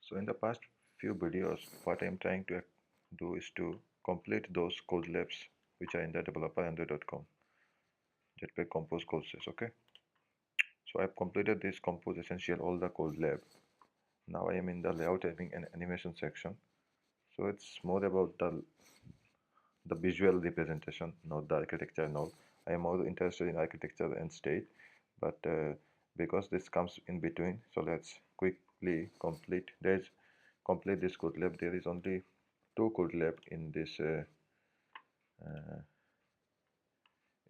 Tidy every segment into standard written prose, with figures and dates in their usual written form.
So in the past few videos, what I'm trying to do is to complete those Codelabs which are in the developer.com Jetpack Compose courses. Okay, so I've completed this Compose Essential all the Codelab. Now I am in the layout having an animation section. So it's more about the visual representation, not the architecture and all. I am more interested in architecture and state, but because this comes in between, so let's quickly complete this Codelab. There is only two Codelab uh,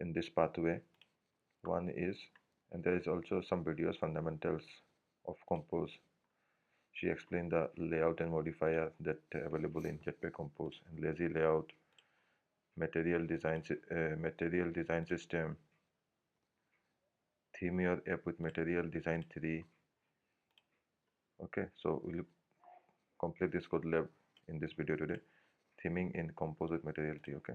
in this pathway. One is, and there is also some videos fundamentals of Compose. She explained the layout and modifier that available in Jetpack Compose and lazy layout, material design system, theme your app with material design 3. Okay, so we'll complete this Codelab in this video today, theming in Compose with material 3. Okay,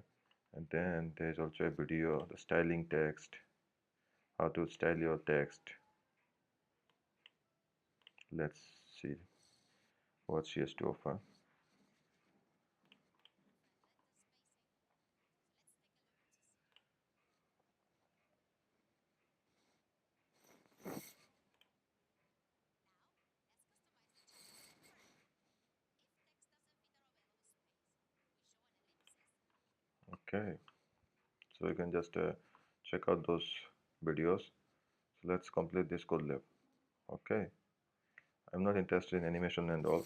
and then there's also a video, the styling text, how to style your text. Let's see what she has to offer. Okay, so you can just check out those videos. So let's complete this Codelab. Okay, I'm not interested in animation and all.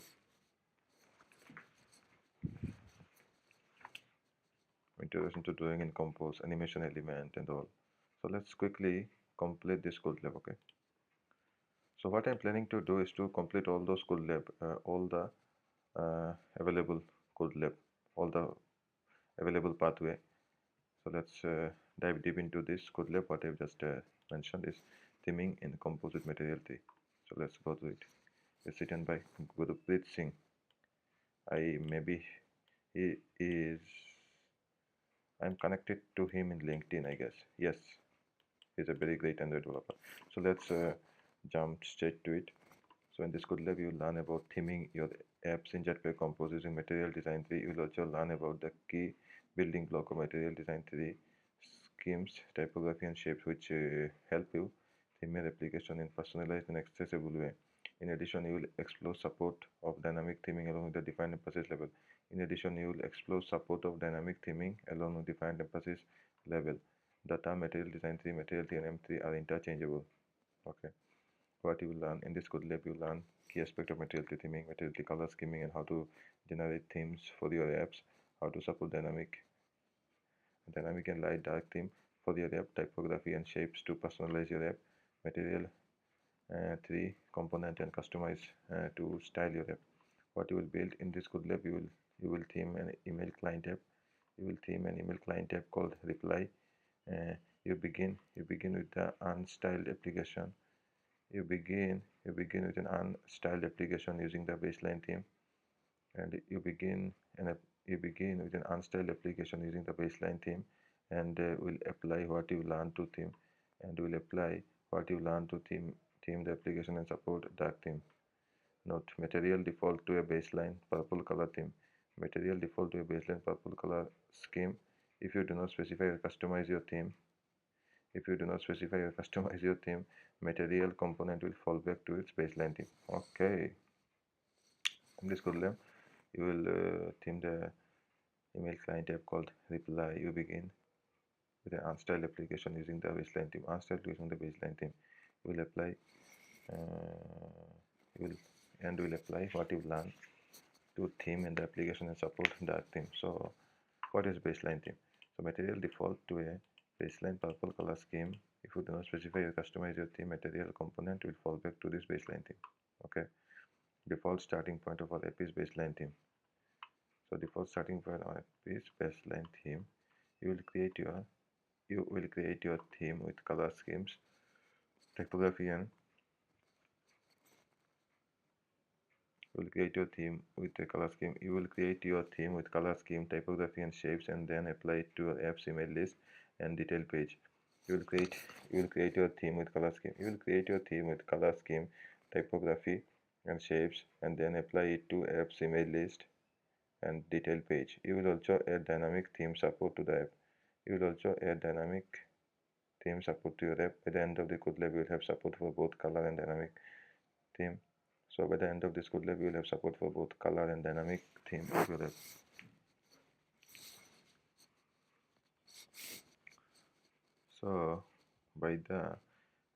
Introduction to drawing in Compose, animation element and all. So let's quickly complete this Codelab. Okay, so what I'm planning to do is to complete all those Codelab, all the available Codelab, all the available pathway. So let's dive deep into this Codelab. What I've just mentioned is theming in composite material 3. So let's go to it. It's written by Gurpreet Singh. Maybe he is. I'm connected to him in LinkedIn, I guess. Yes, he's a very great Android developer. So let's jump straight to it. So in this Codelab, you'll learn about theming your apps in Jetpack Compose using Material Design 3. You'll also learn about the key building block of Material Design 3, schemes, typography, and shapes, which help you theme your application in personalized and accessible way. In addition, you will explore support of dynamic theming along with the defined emphasis level. In addition, you will explore support of dynamic theming along with defined emphasis level. The term Material Design 3, Material 3, and M3 are interchangeable. Okay. What you will learn in this Codelab, you learn key aspect of material theming, material color scheming, and how to generate themes for your apps, how to support dynamic and light dark theme for your app, typography and shapes to personalize your app, material 3 component and customize to style your app. What you will build in this Codelab, you will theme an email client app. You will theme an email client app called Reply. Uh, you begin with the unstyled application. You begin with an unstyled application using the baseline theme, and you begin with an unstyled application using the baseline theme, and will apply what you learn to theme, and will apply what you learn to theme the application and support dark theme. Note: material default to a baseline purple color theme. Material default to a baseline purple color scheme. If you do not specify or customize your theme, material component will fall back to its baseline theme. Okay, in this Codelab, you will theme the email client app called Reply. You begin with an unstyled application using the baseline theme. You will apply. You will apply what you learn to theme in the application and support dark theme. So, what is baseline theme? So, material default to a baseline purple color scheme. If you do not specify or customize your theme, material component will fall back to this baseline theme. Okay. Default starting point of our app is baseline theme. So default starting point of is baseline theme. You will create your theme with color schemes, typography, and you will create your theme with a color scheme. You will create your theme with color scheme, typography, and shapes, and then apply it to your app's email list and detail page. You will create your theme with color scheme. You will create your theme with color scheme, typography, and shapes, and then apply it to app's image list and detail page. You will also add dynamic theme support to the app. You will also add dynamic theme support to your app. By the end of the Codelab, you will have support for both color and dynamic theme. So by the end of this Codelab, you will have support for both color and dynamic theme of your app. So by the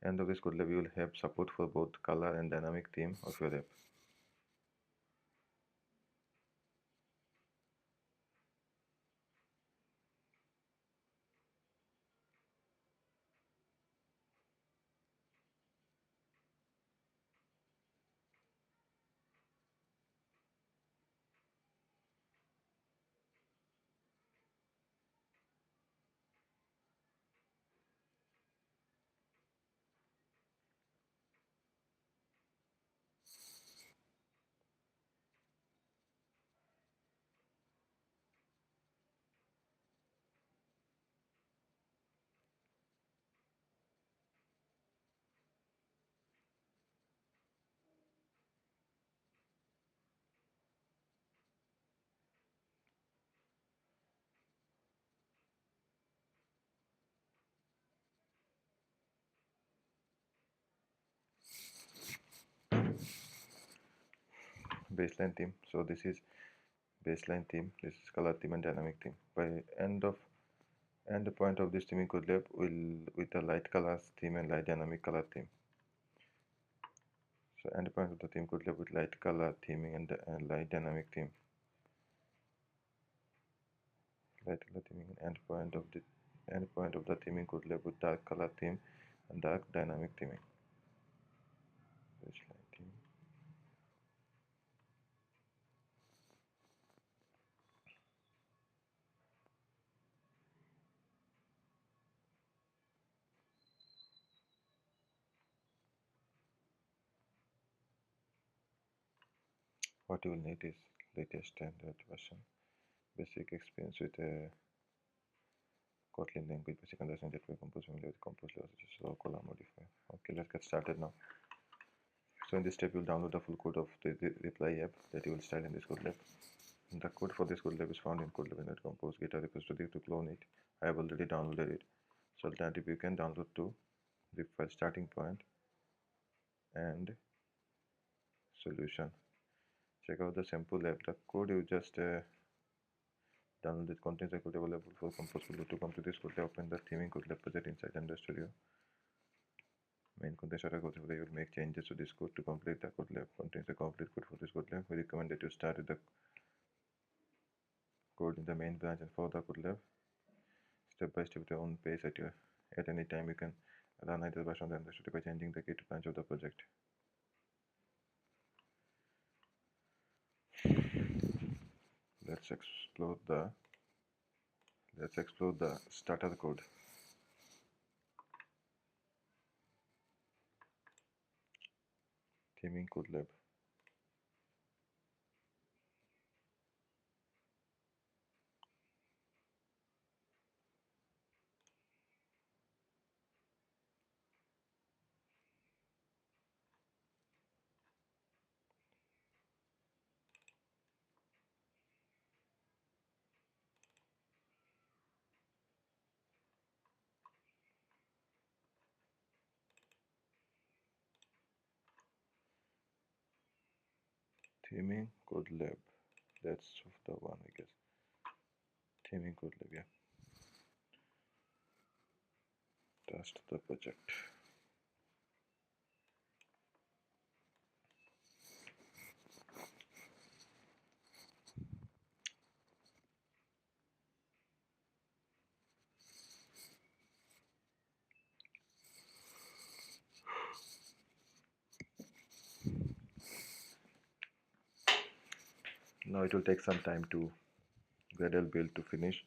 end of this Codelab, you will have support for both color and dynamic theme of your app. Baseline theme. So this is baseline theme, this is color theme and dynamic theme. By end the point of this theming Codelab will with a light colors theme and light dynamic color theme. So end point of the theme Codelab with light color theming and light dynamic theme. Light color theming and end point of the theming Codelab with dark color theme and dark dynamic theming. Baseline theme. What you will need is latest standard version, basic experience with a Kotlin language, basic understanding Jetpack compose, familiar with compose levels, such as color modifier. Okay, let's get started now. So in this step, you'll download the full code of the reply app that you will style in this Codelab. The code for this Codelab is found in codelab.compose GitHub repository. To clone it, I have already downloaded it. So alternative, you can download to the file starting point and solution. Check out the sample app. The code you just downloaded contains a code available for compose Codelab. To come to this Codelab, open the theming Codelab project inside Render Studio. Main contains a code. You will make changes to this code to complete the Codelab. Contains a complete code for this Codelab. We recommend that you start with the code in the main branch and follow the Codelab step by step at your own pace. At any time you can run either version of the Render Studio by changing the git branch of the project. Let's explore the starter code. Theming Codelab. Theming Codelab. That's the one, I guess. Theming Codelab, yeah. Test the project. Now it will take some time to Gradle build to finish.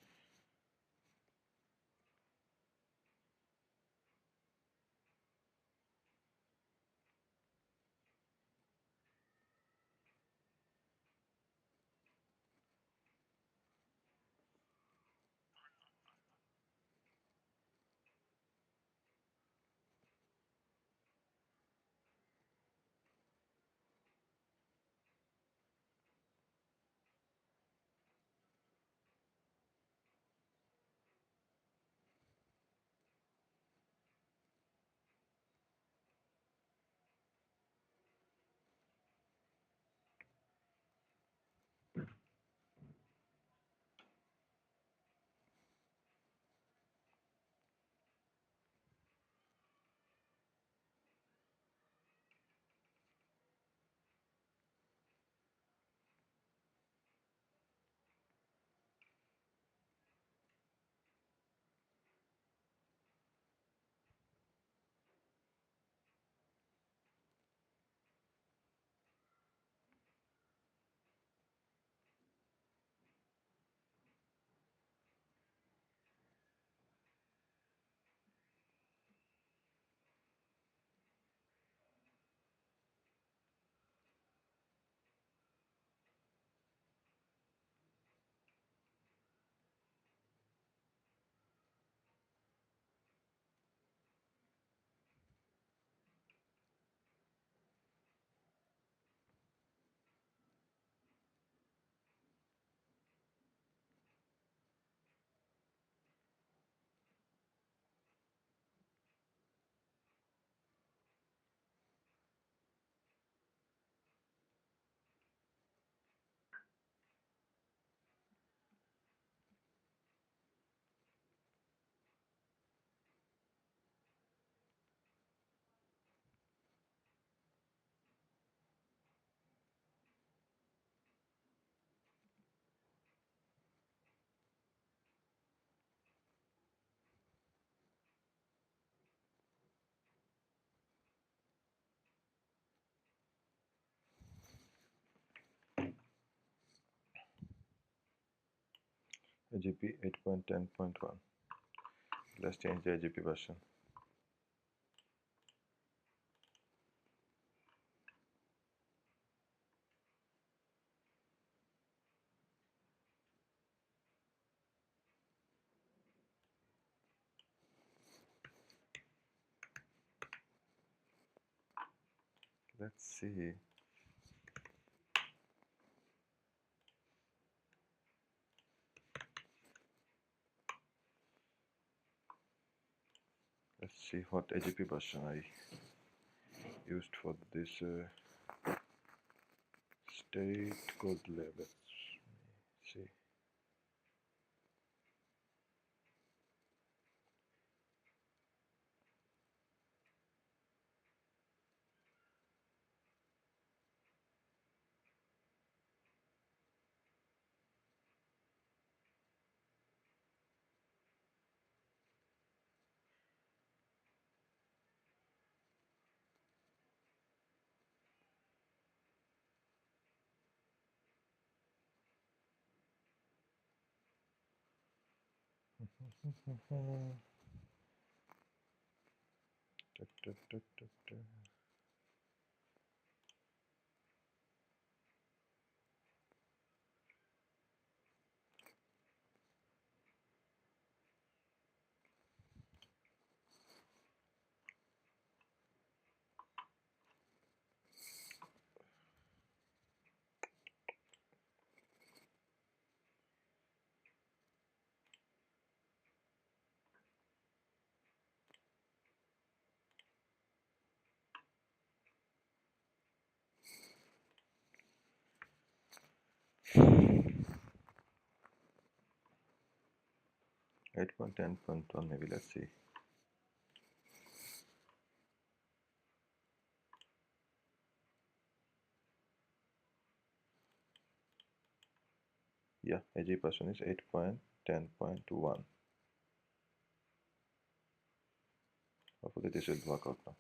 AGP 8.10.1. Let's change the AGP version. Let's see. Let's see what AGP version I used for this state Codelabs. Let's see. Da, da, da, da, da. 8.10.1 maybe, let's see. Yeah, AG version is 8.10.1. Hopefully this will work out now.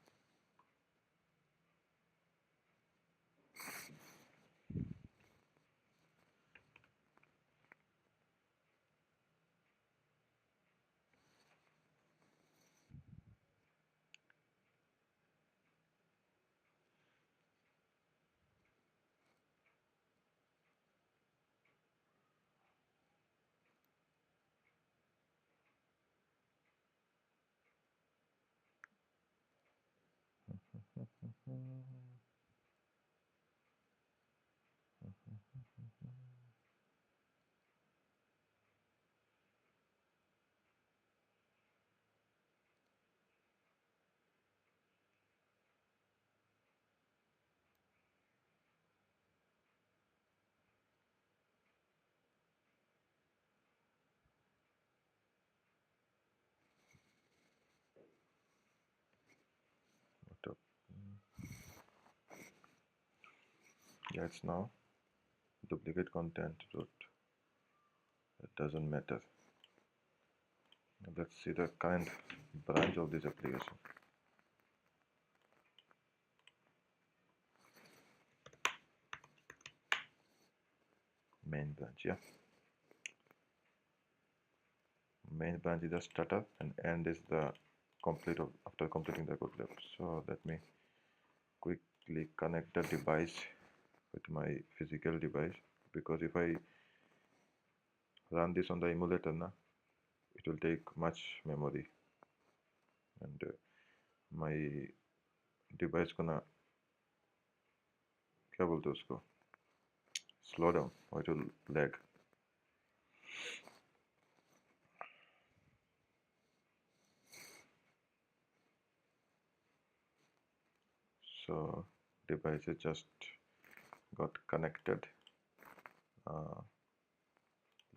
Yeah, it's now duplicate content root. It doesn't matter. Let's see the current branch of this application. Main branch, yeah. Main branch is the starter and end is the complete of after completing the Codelabs. So let me quickly connect the device with my physical device, because if I run this on the emulator now, it will take much memory and my device gonna क्या बोलते हैं उसको slow down or it will lag. So devices just got connected.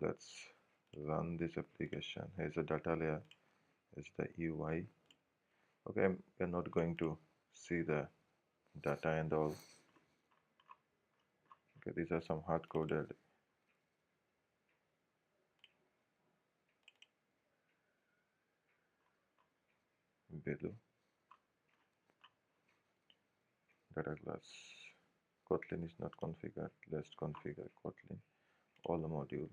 Let's run this application. Here's the data layer. Here's the UI. Okay, we're not going to see the data and all. Okay, these are some hard-coded value. Data class. Kotlin is not configured. Let's configure Kotlin. All the module.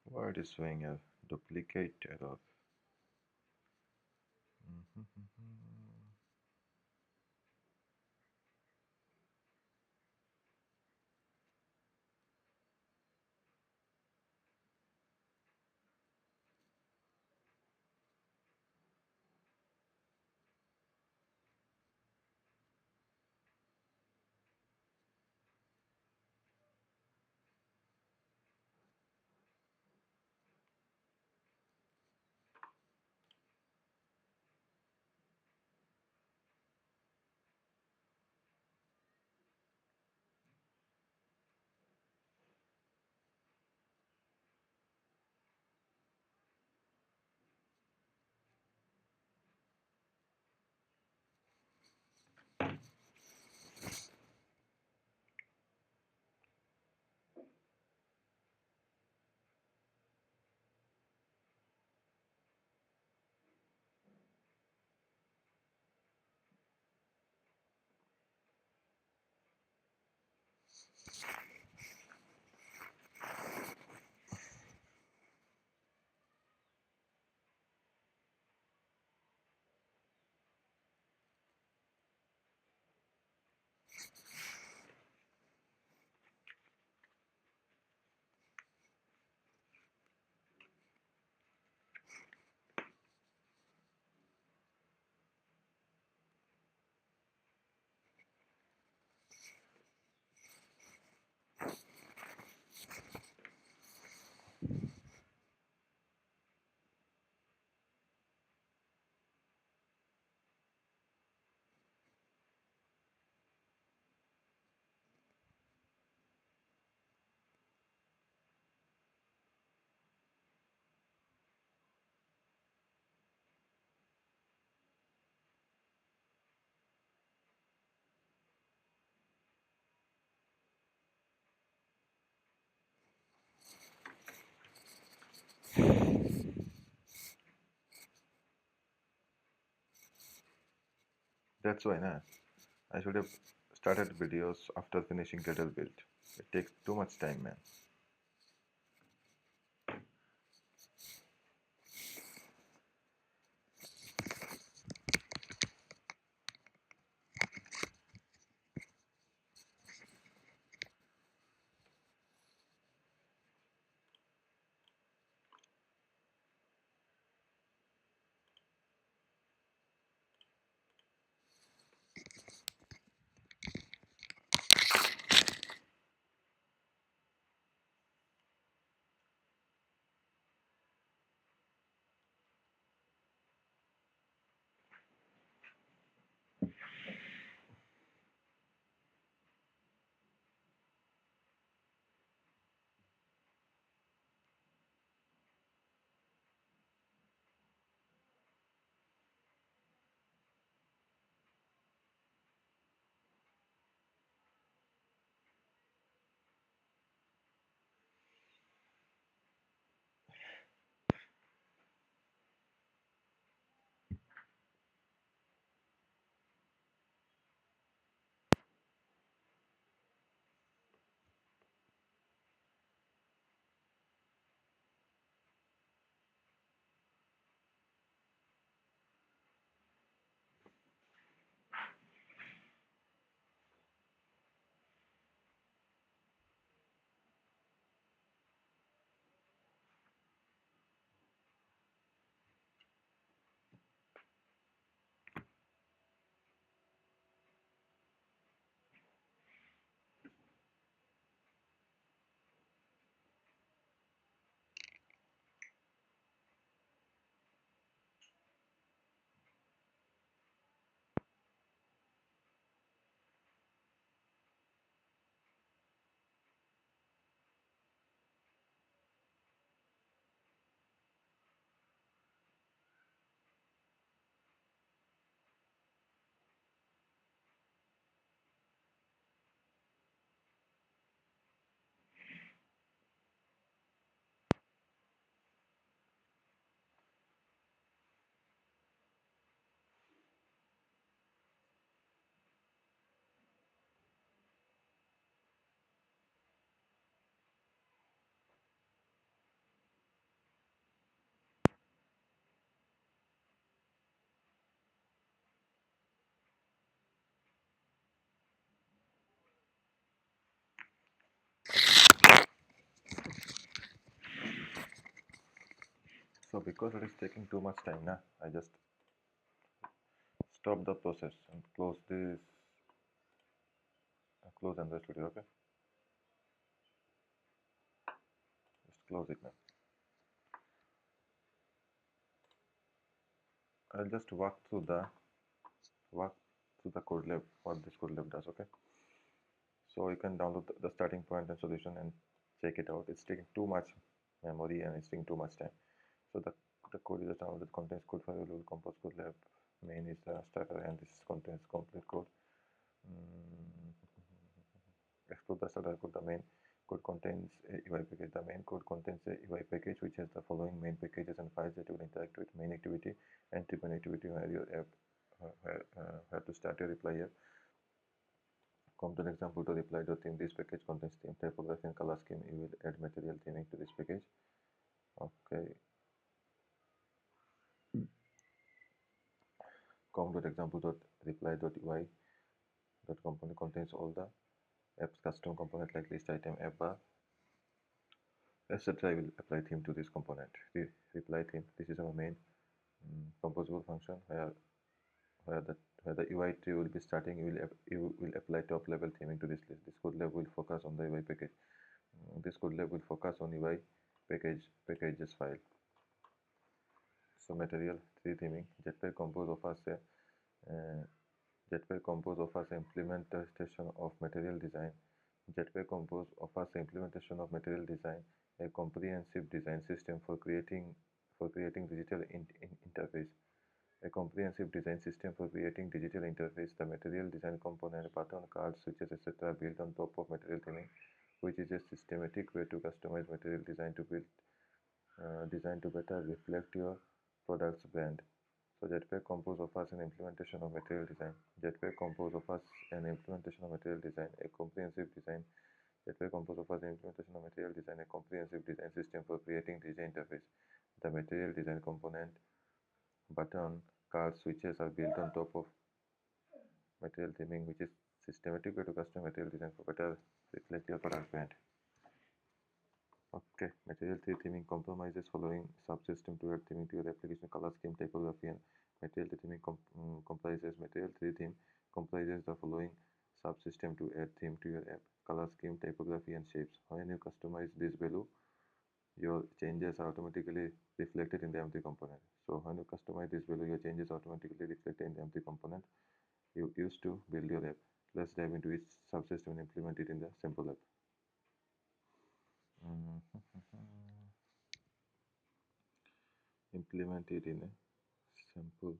Why it is showing a duplicate error? That's why, nah. I should have started videos after finishing Gradle build. It takes too much time, man. So because it is taking too much time now, I just stop the process and close this, close Android Studio. Okay, just close it now. I'll just walk through the code lab, what this code lab does. Okay, so you can download the starting point and solution and check it out. It's taking too much memory and it's taking too much time. So the code is downloaded, contains code file, will compose code lab. Main is the starter and this contains complete code. Mm, Explore the starter code. The main code contains a UI package. The main code contains a UI package which has the following main packages and files that will interact with main activity and trigger activity where your app where to start your reply app. Come to an example to reply.theme. This package contains theme, typography, and color scheme. You will add material theming to this package. Okay. Come to example.reply.ui. That component contains all the app's custom component like list item, app bar, etc. I will apply theme to this component. Reply theme. This is our main composable function where the UI tree will be starting. You will apply top level theming to this list. This code lab will focus on the UI package. This code lab will focus on UI packages file. So material tree theming. Jetpack Compose offers a Jetpack Compose offers implementation of material design. Jetpack Compose offers implementation of material design, a comprehensive design system for creating digital interface. A comprehensive design system for creating digital interface. The material design component, button, cards, switches, etc. built on top of material theming, which is a systematic way to customize material design to build design to better reflect your product's brand. So Jetpack Compose offers an implementation of material design. Jetpack Compose offers an implementation of material design, a comprehensive design. Jetpack Compose offers an implementation of material design, a comprehensive design system for creating design interface. The material design component, button, cards, switches are built on top of material theming, which is systematic way to custom material design for better reflect your product brand. Okay, material tree theming compromises following subsystem to add theming to your application: color scheme, typography, and material tree theming comprises material tree theme comprises the following subsystem to add theme to your app: color scheme, typography, and shapes. When you customize this value, your changes are automatically reflected in the empty component. So when you customize this value, your changes automatically reflected in the empty component you used to build your app. Let's dive into each subsystem and implement it in the simple app. Mm. Implement it in a simple.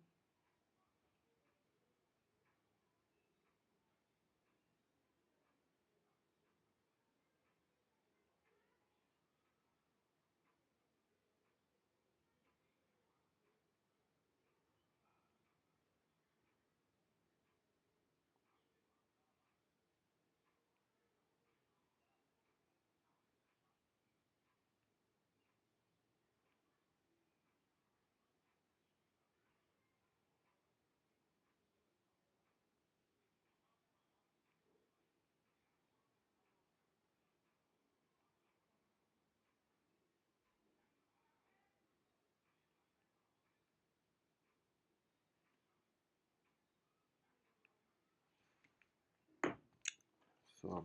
So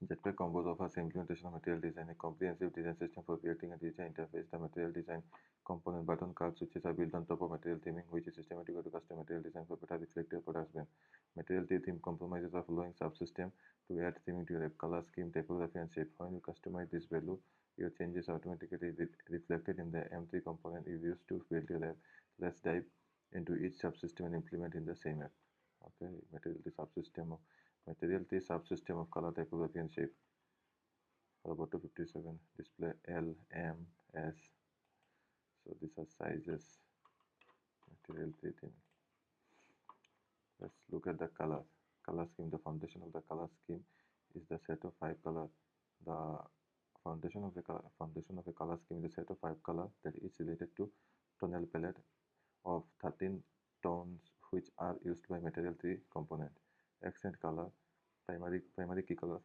Jetpack Compose offers implementation of material design, a comprehensive design system for creating a design interface. The material design component, button, card, switches are built on top of material theming, which is systematic way to custom material design for better reflect your product's brand. Material theme compromises the following subsystem to add theming to your app: color scheme, typography, and shape. When you customize this value, your changes are automatically reflected in the M3 component you used to build your app. Let's dive into each subsystem and implement in the same app. Okay, material tree subsystem of color, typography, and shape. About 257 display L, M, S. So these are sizes. Material tree theme. Let's look at the color. Color scheme. The foundation of the color scheme is the set of 5 color. The foundation of a color scheme is a set of 5 colors that is related to tonal palette of 13 tones which are used by material tree component. Accent color, primary key color,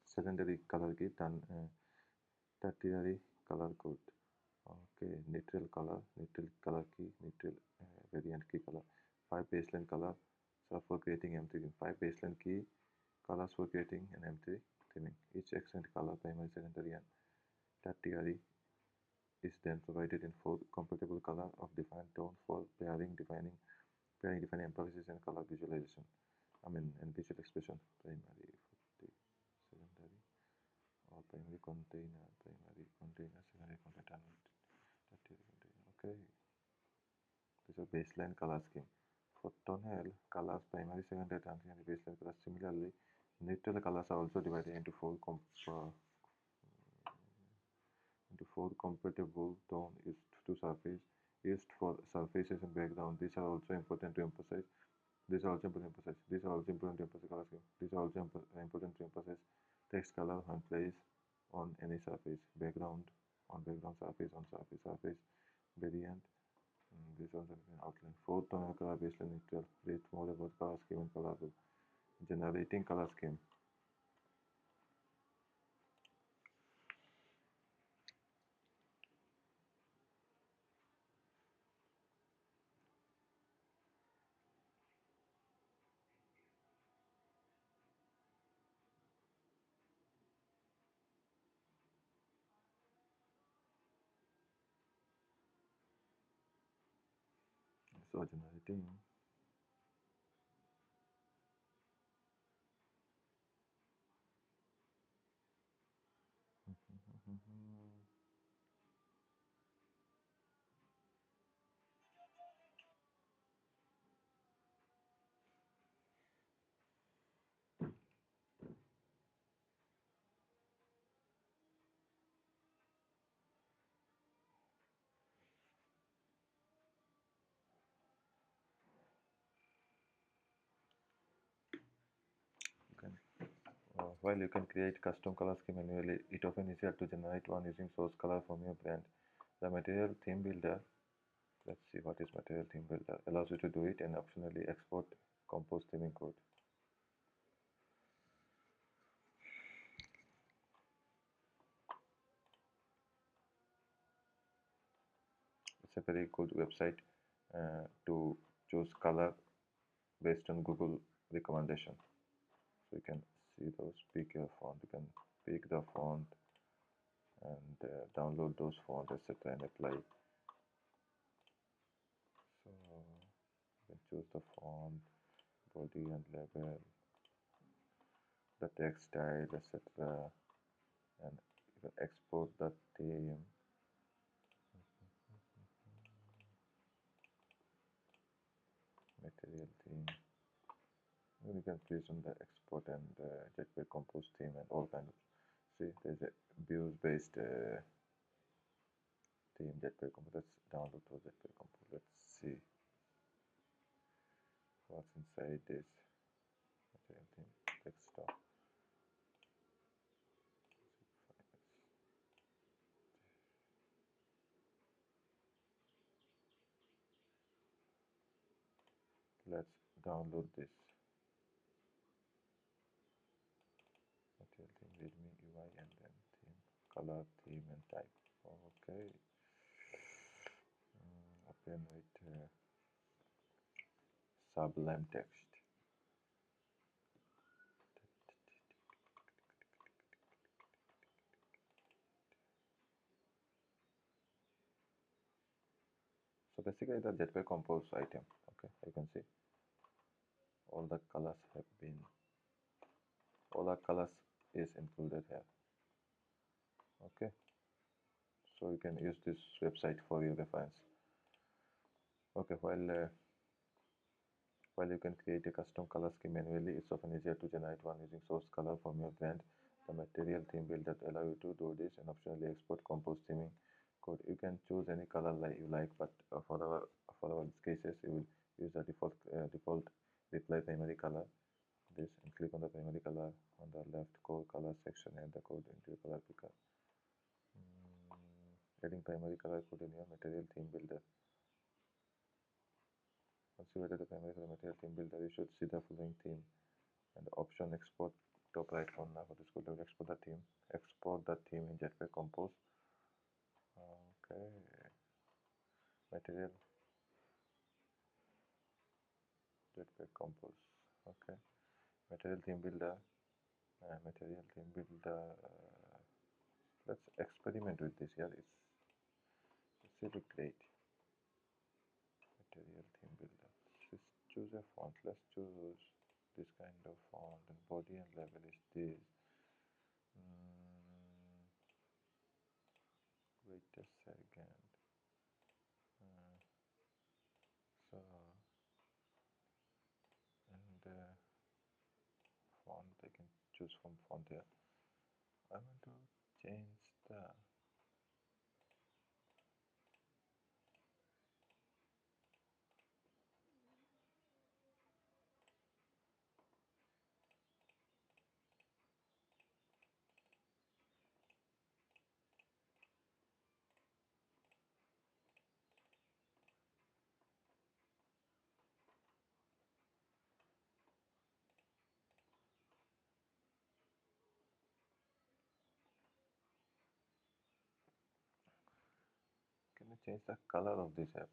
secondary color key, tertiary color code. Okay, neutral color key, neutral variant key color, 5 baseline color. So for creating M3, 5 baseline key colors for creating an M3 theming. Each accent color, primary, secondary, and tertiary is then provided in four compatible color of defined tone for pairing, defining emphasis and color visualization. And visual expression. Primary, secondary, or primary container, secondary container, tertiary container. Okay. This is a baseline color scheme. For tonal colors, primary, secondary, tertiary, and baseline colors. Similarly, neutral colors are also divided into four compatible tone used for surfaces and background. These are also important to emphasize. These are also important to emphasize. These are also important to emphasize color scheme. These are also important to emphasize text color when placed on any surface. Background on background surface variant. This also an outline. Fourth tonal color baseline neutral. Read more about color scheme and color rule. Generating color scheme. So generating. Okay. While you can create custom color scheme manually, it often easier to generate one using source color from your brand. The material theme builder, let's see what is material theme builder, allows you to do it and optionally export compose theming code. It's a very good website to choose color based on Google recommendation. So you can see those, pick your font, you can pick the font and download those fonts, etc. and apply. So you can choose the font, body and label, the text style, etc. and you can export the theme. Material theme. And you can click on the export and Jetpack compose theme and all kind of. See, there's a views based theme Jetpack compose. Let's download the Jetpack compose. Let's see what's inside this material theme. Desktop. Let's download this material theme. Readme UI and then theme, color, theme, and type. Okay. Open with Sublime text. So basically the Jetpack compose item. Okay, you can see all the colors have been, all the colors is included here. Okay, so you can use this website for your reference. Okay, while you can create a custom color scheme manually, it's often easier to generate one using source color from your brand. The material theme builder allow you to do this and optionally export compose theming code. You can choose any color like you like, but for our cases, you will use the default reply primary color. This and click on the primary color on the left core color section and the code into your color picker. Adding primary color code in your material theme builder. Once you added the primary color material theme builder, you should see the following theme and the option export top right corner for this code. Export the theme in Jetpack Compose. Okay, material, Jetpack compose. Okay, material theme builder, material theme builder. Let's experiment with this. Yeah, it's really great. Material theme builder. Let's choose a font. Let's choose this kind of font, and body and level is this. Mm, wait a second. Uh, so and font, I can choose from font here. I want to change the can you change the color of this app?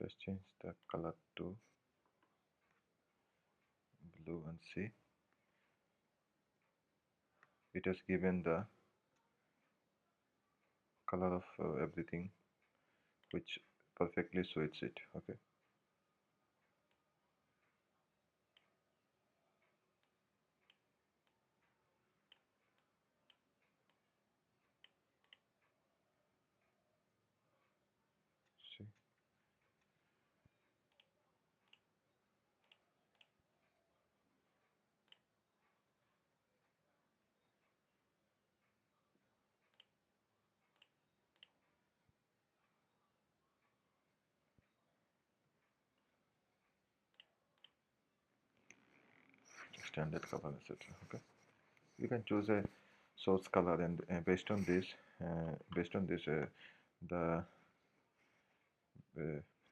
Let's change the color to blue and see. It has given the color of everything, which perfectly suits it. Okay. See. Standard color, etc. Okay. You can choose a source color, and based on this, the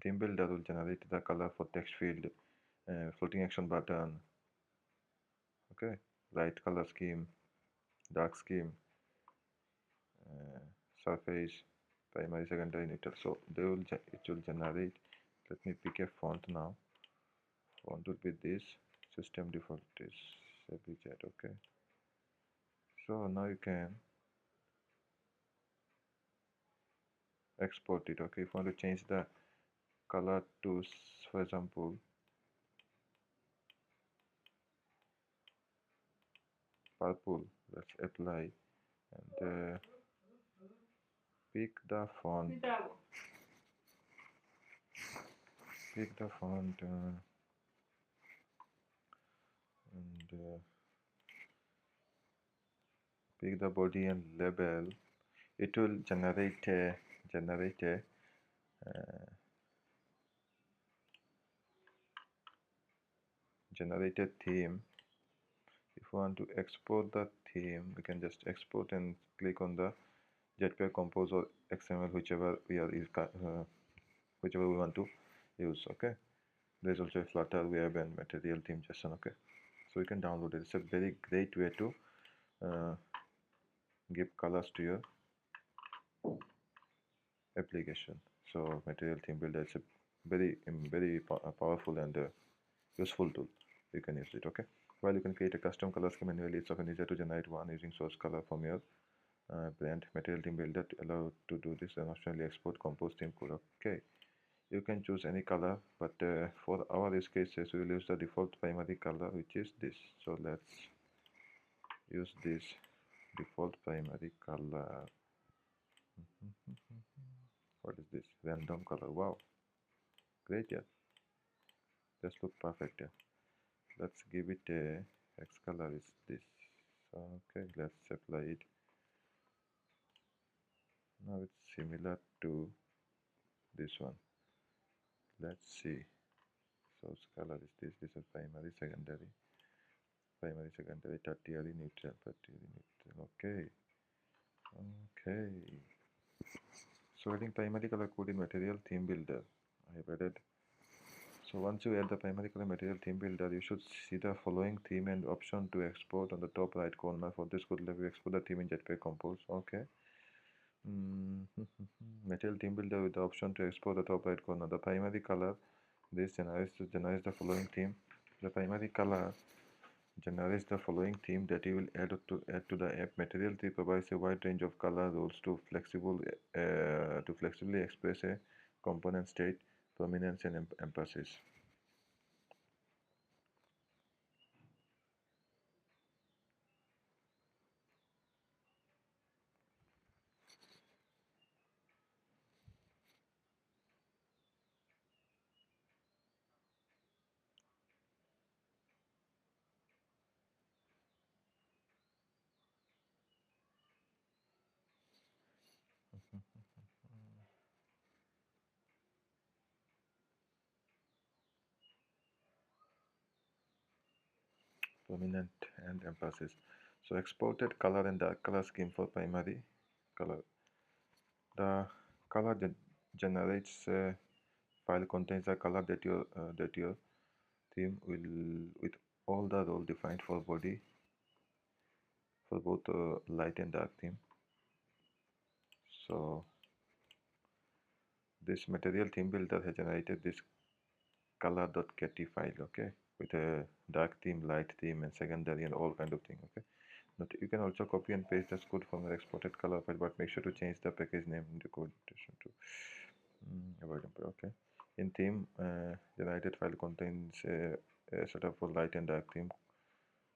theme builder will generate the color for text field, floating action button. Okay, light color scheme, dark scheme, uh, surface, primary, secondary, neutral. So it will generate. Let me pick a font now. Font would be this. System default is Jet. Okay. So now you can export it. Okay, if you want to change the color to, for example, purple, let's apply, and pick the font. Pick the font and pick the body and label. It will generate a uh, generated theme. If you want to export the theme, we can just export and click on the Jetpack, Compose, or XML, whichever we want to use. Okay. There's also a Flutter, Web, and Material Theme JSON. Okay. So you can download it. It's a very great way to uh, give colors to your application. So Material Theme Builder is a very powerful and useful tool. You can use it. Okay. While you can create a custom color scheme manually, it's often easier to generate one using source color from your brand. Material Theme Builder to allow to do this and optionally export compose theme code. Okay. You can choose any color, but for our use cases, we will use the default primary color, which is this. So let's use this default primary color. What is this? Random color. Wow, great, yeah. Just look perfect, yeah. Let's give it a X color is this. Okay, let's apply it. Now it's similar to this one. Let's see. Source color is this. This is primary, secondary, tertiary, neutral, tertiary, neutral. Okay, okay. So adding primary color code in material theme builder. I have added. So once you add the primary color material theme builder, you should see the following theme and option to export on the top right corner. For this code level, export the theme in Jetpack Compose. Okay. Material theme builder with the option to export the top right corner. The primary color. This generates the following theme. The primary color generates the following theme that you will add to the app. Material 3 provides a wide range of color rules to flexibly express a component state, prominence, and emphasis. Prominent and emphasis. So exported color and dark color scheme for primary color. The color generates a file contains a color that your theme will with all the role defined for body for both light and dark theme. So this material theme builder has generated this color.kt file, okay, with a dark theme, light theme, and secondary and all kind of thing. Okay. But you can also copy and paste this code from your exported color file, but make sure to change the package name in the code to avoid input. Okay. In theme, generated file contains a setup for light and dark theme.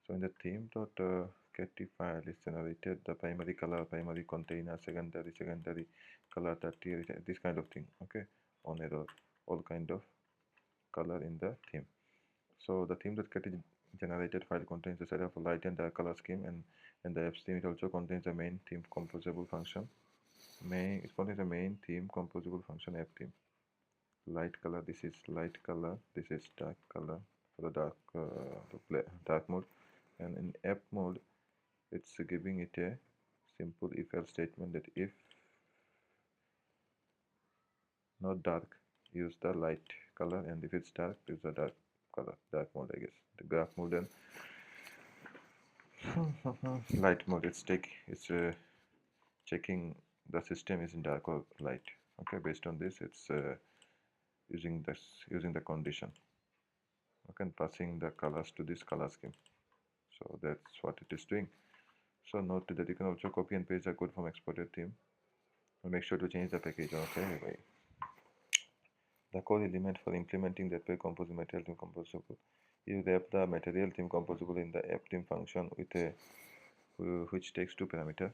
So in the theme.kt file is generated the primary color, primary container, secondary color, tertiary, this kind of thing. Okay, on error, all kind of color in the theme. So the theme.kt generated file contains a set of light and dark color scheme, and the app theme it also contains a main theme composable function. It contains a main theme composable function app theme. Light color, this is light color, this is dark color for the dark mode, and in app mode it's giving it a simple if else statement that if not dark use the light color, and if it's dark use the dark color, dark mode, I guess. The graph mode and light mode, it's checking the system is in dark or light. Okay, based on this it's using the condition. Okay, and passing the colors to this color scheme. So that's what it is doing. So note that you can also copy and paste the code from exported theme, and make sure to change the package. Okay, the core element for implementing the Jetpack composable material theme composable. You wrap the material theme composable in the app theme function with a which takes two parameter.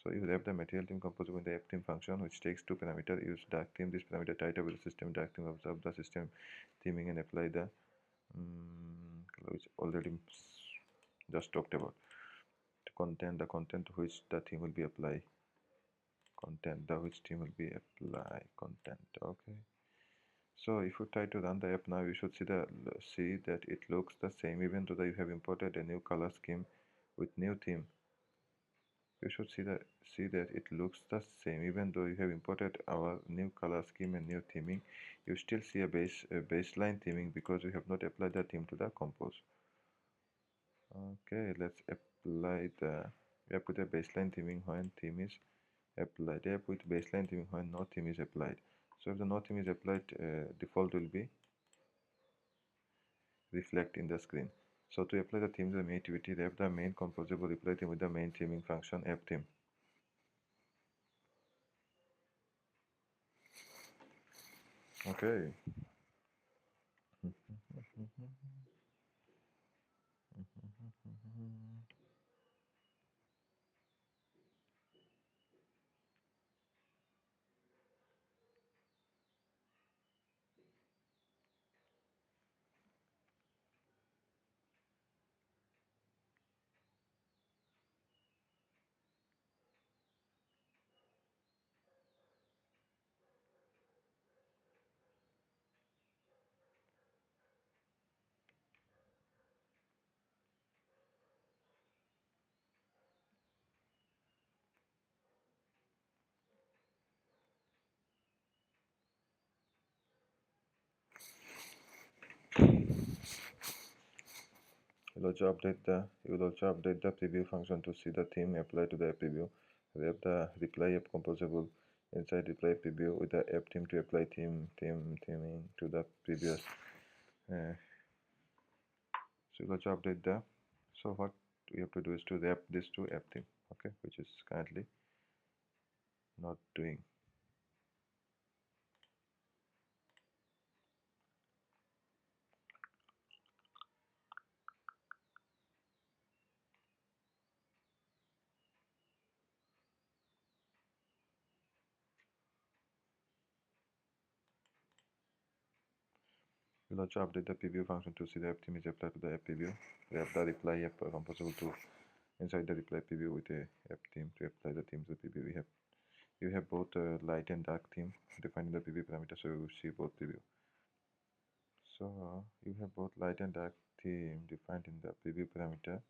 So you wrap the material theme composable in the app theme function which takes two parameter. Use dark theme. This parameter tied up with the system dark theme. Observe the system theming and apply the which already just talked about. The content to which the theme will be applied. The which theme will be applied. Content. Okay. So if you try to run the app now, you should see that it looks the same even though you have imported a new color scheme with new theme. you should see that it looks the same. Even though you have imported our new color scheme and new theming, you still see a baseline theming because we have not applied the theme to the compose. Okay, let's apply the we have put a baseline theming when theme is applied. We have put baseline theming when no theme is applied. So if the no theme is applied, default will be reflect in the screen. So to apply the theme to the main activity, wrap the main composable reply theme with the main theming function app theme. Okay. You will also update the preview function to see the theme applied to the app preview. Wrap the reply app composable inside reply preview with the app theme to apply theming to the previous. So you will also update the. So what we have to do is to wrap this to app theme, okay, which is currently not doing. We'll also update the preview function to see the app theme is applied to the app preview. Wrap the reply app composable to inside the reply preview with a app theme to apply the theme to the preview. You have both light and dark theme defined in the preview parameter, so you see both preview. So you have both light and dark theme defined in the preview parameter.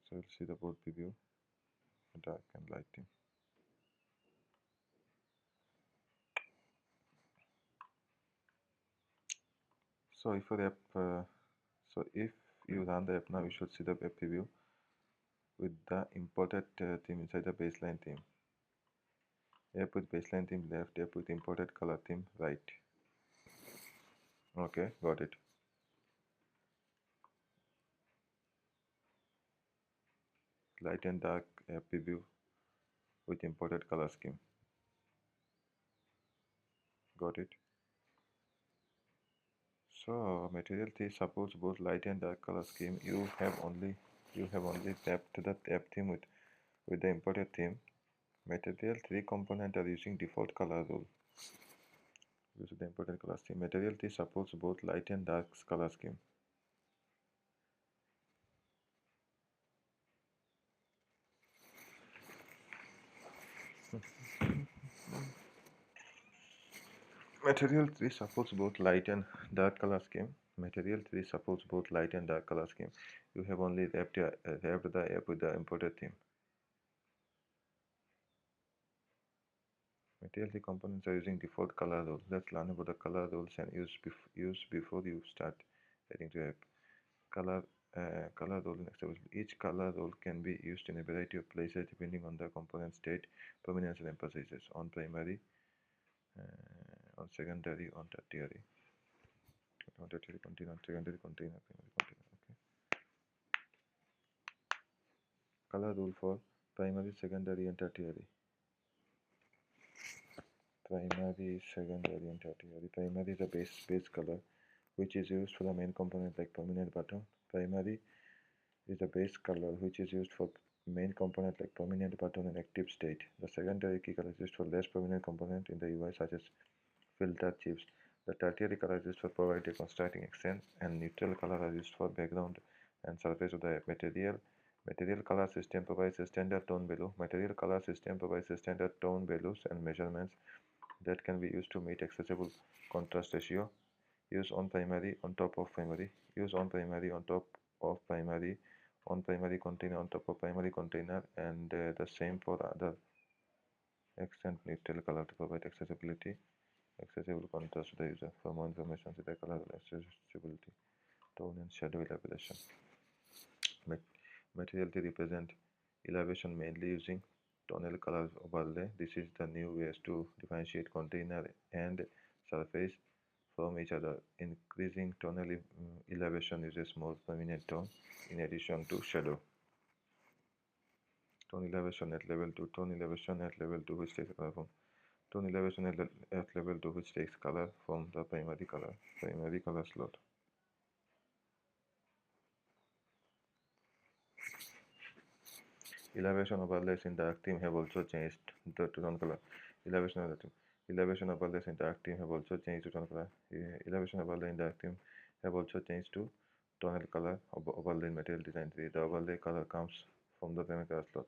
So you'll see the both preview, dark and light theme. So if your app, so if you run the app now, you should see the app preview with the imported theme inside the baseline theme. App with baseline theme left, app with imported color theme right. Okay, got it. Light and dark app preview with imported color scheme. Got it. So material 3 supports both light and dark color scheme. You have only tapped the app theme with the imported theme. Material 3 component are using default color rule. Use the imported color scheme. Material 3 supports both light and dark color scheme. Material 3 supports both light and dark color scheme. Material 3 supports both light and dark color scheme. You have only wrapped the app with the imported theme. Material 3 components are using default color rule. Let's learn about the color rules and use before you start adding to app. Color rule and accessible. Each color rule can be used in a variety of places depending on the component state, prominence, and emphasis on primary, on secondary, on tertiary. On tertiary container, secondary container, primary container. Okay. Color rule for primary, secondary, and tertiary. Primary, secondary, and tertiary. Primary is a base color which is used for the main component like prominent button. Primary is the base color which is used for main component like prominent button and active state. The secondary key color is used for less prominent component in the UI such as filter chips. The tertiary color is used for providing constructing accents, and neutral color are used for background and surface of the material. Material color system provides a standard tone value. Material color system provides a standard tone values and measurements that can be used to meet accessible contrast ratio. Use on primary on top of primary. Use on primary on top of primary on primary container on top of primary container, and the same for other accent neutral color to provide accessible contrast to the user. For more information, see the color accessibility, tone and shadow elaboration. Material to represent elevation mainly using tonal color overlay. This is the new ways to differentiate container and surface from each other. Increasing tonal elevation uses more prominent tone in addition to shadow. Tone elevation at level 2. Tone elevation at level 2 which takes color from tone elevation at level 2 which takes color from the primary color slot. Elevation overlays in the active have also changed the tone color. Elevation of the elevation overlays in the active have also changed to tone color. Elevation overlay in the active have also changed to tonal color overlay in material design 3. The overlay color comes from the primary color slot.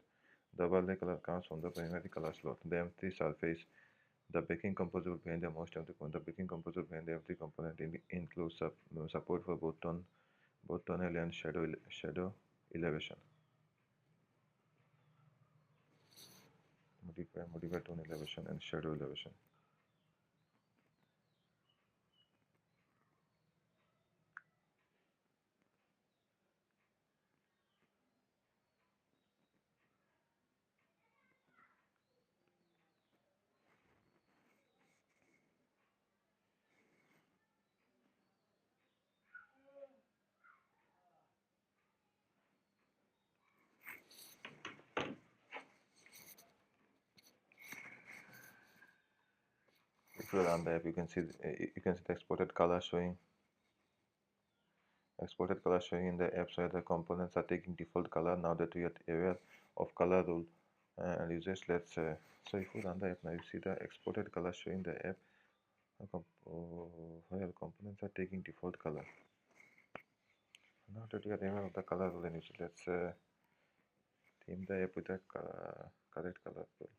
The overlay color comes from the primary color slot. The M3 surface. The baking composite behind the most of the baking composite behind the M3 component includes support for both tonal and shadow elevation. Modify tone elevation and shadow elevation. If you run the app, you can see the exported color showing in the apps where the components are taking default color. Now that we are aware of color rule and users, let's so if you run the app now, you see the exported color showing the app where the components are taking default color. Now that we are aware of the color rule, and let's theme the app with the correct color rule.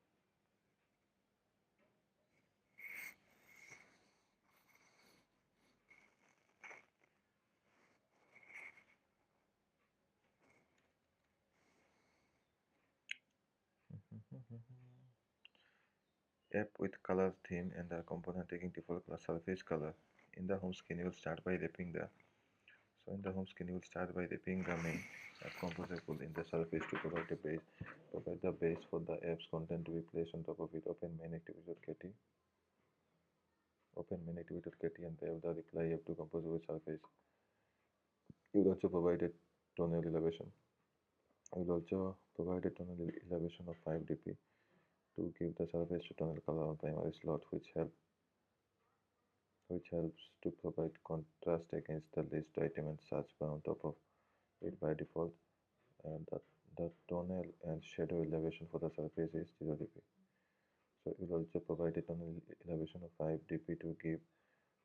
App with color theme and the component taking default color surface color. In the home screen, you will start by wrapping the main app composable in the surface to provide the base for the app's content to be placed on top of it. Open main activity and have the reply app to composable surface. You will also provide a tonal elevation. Of 5 dp to give the surface to tonal color on primary slot, which helps to provide contrast against the list item and search bar on top of it by default. And the tonal and shadow elevation for the surface is 0 dp. So you will also provide a tonal elevation of 5 dp to give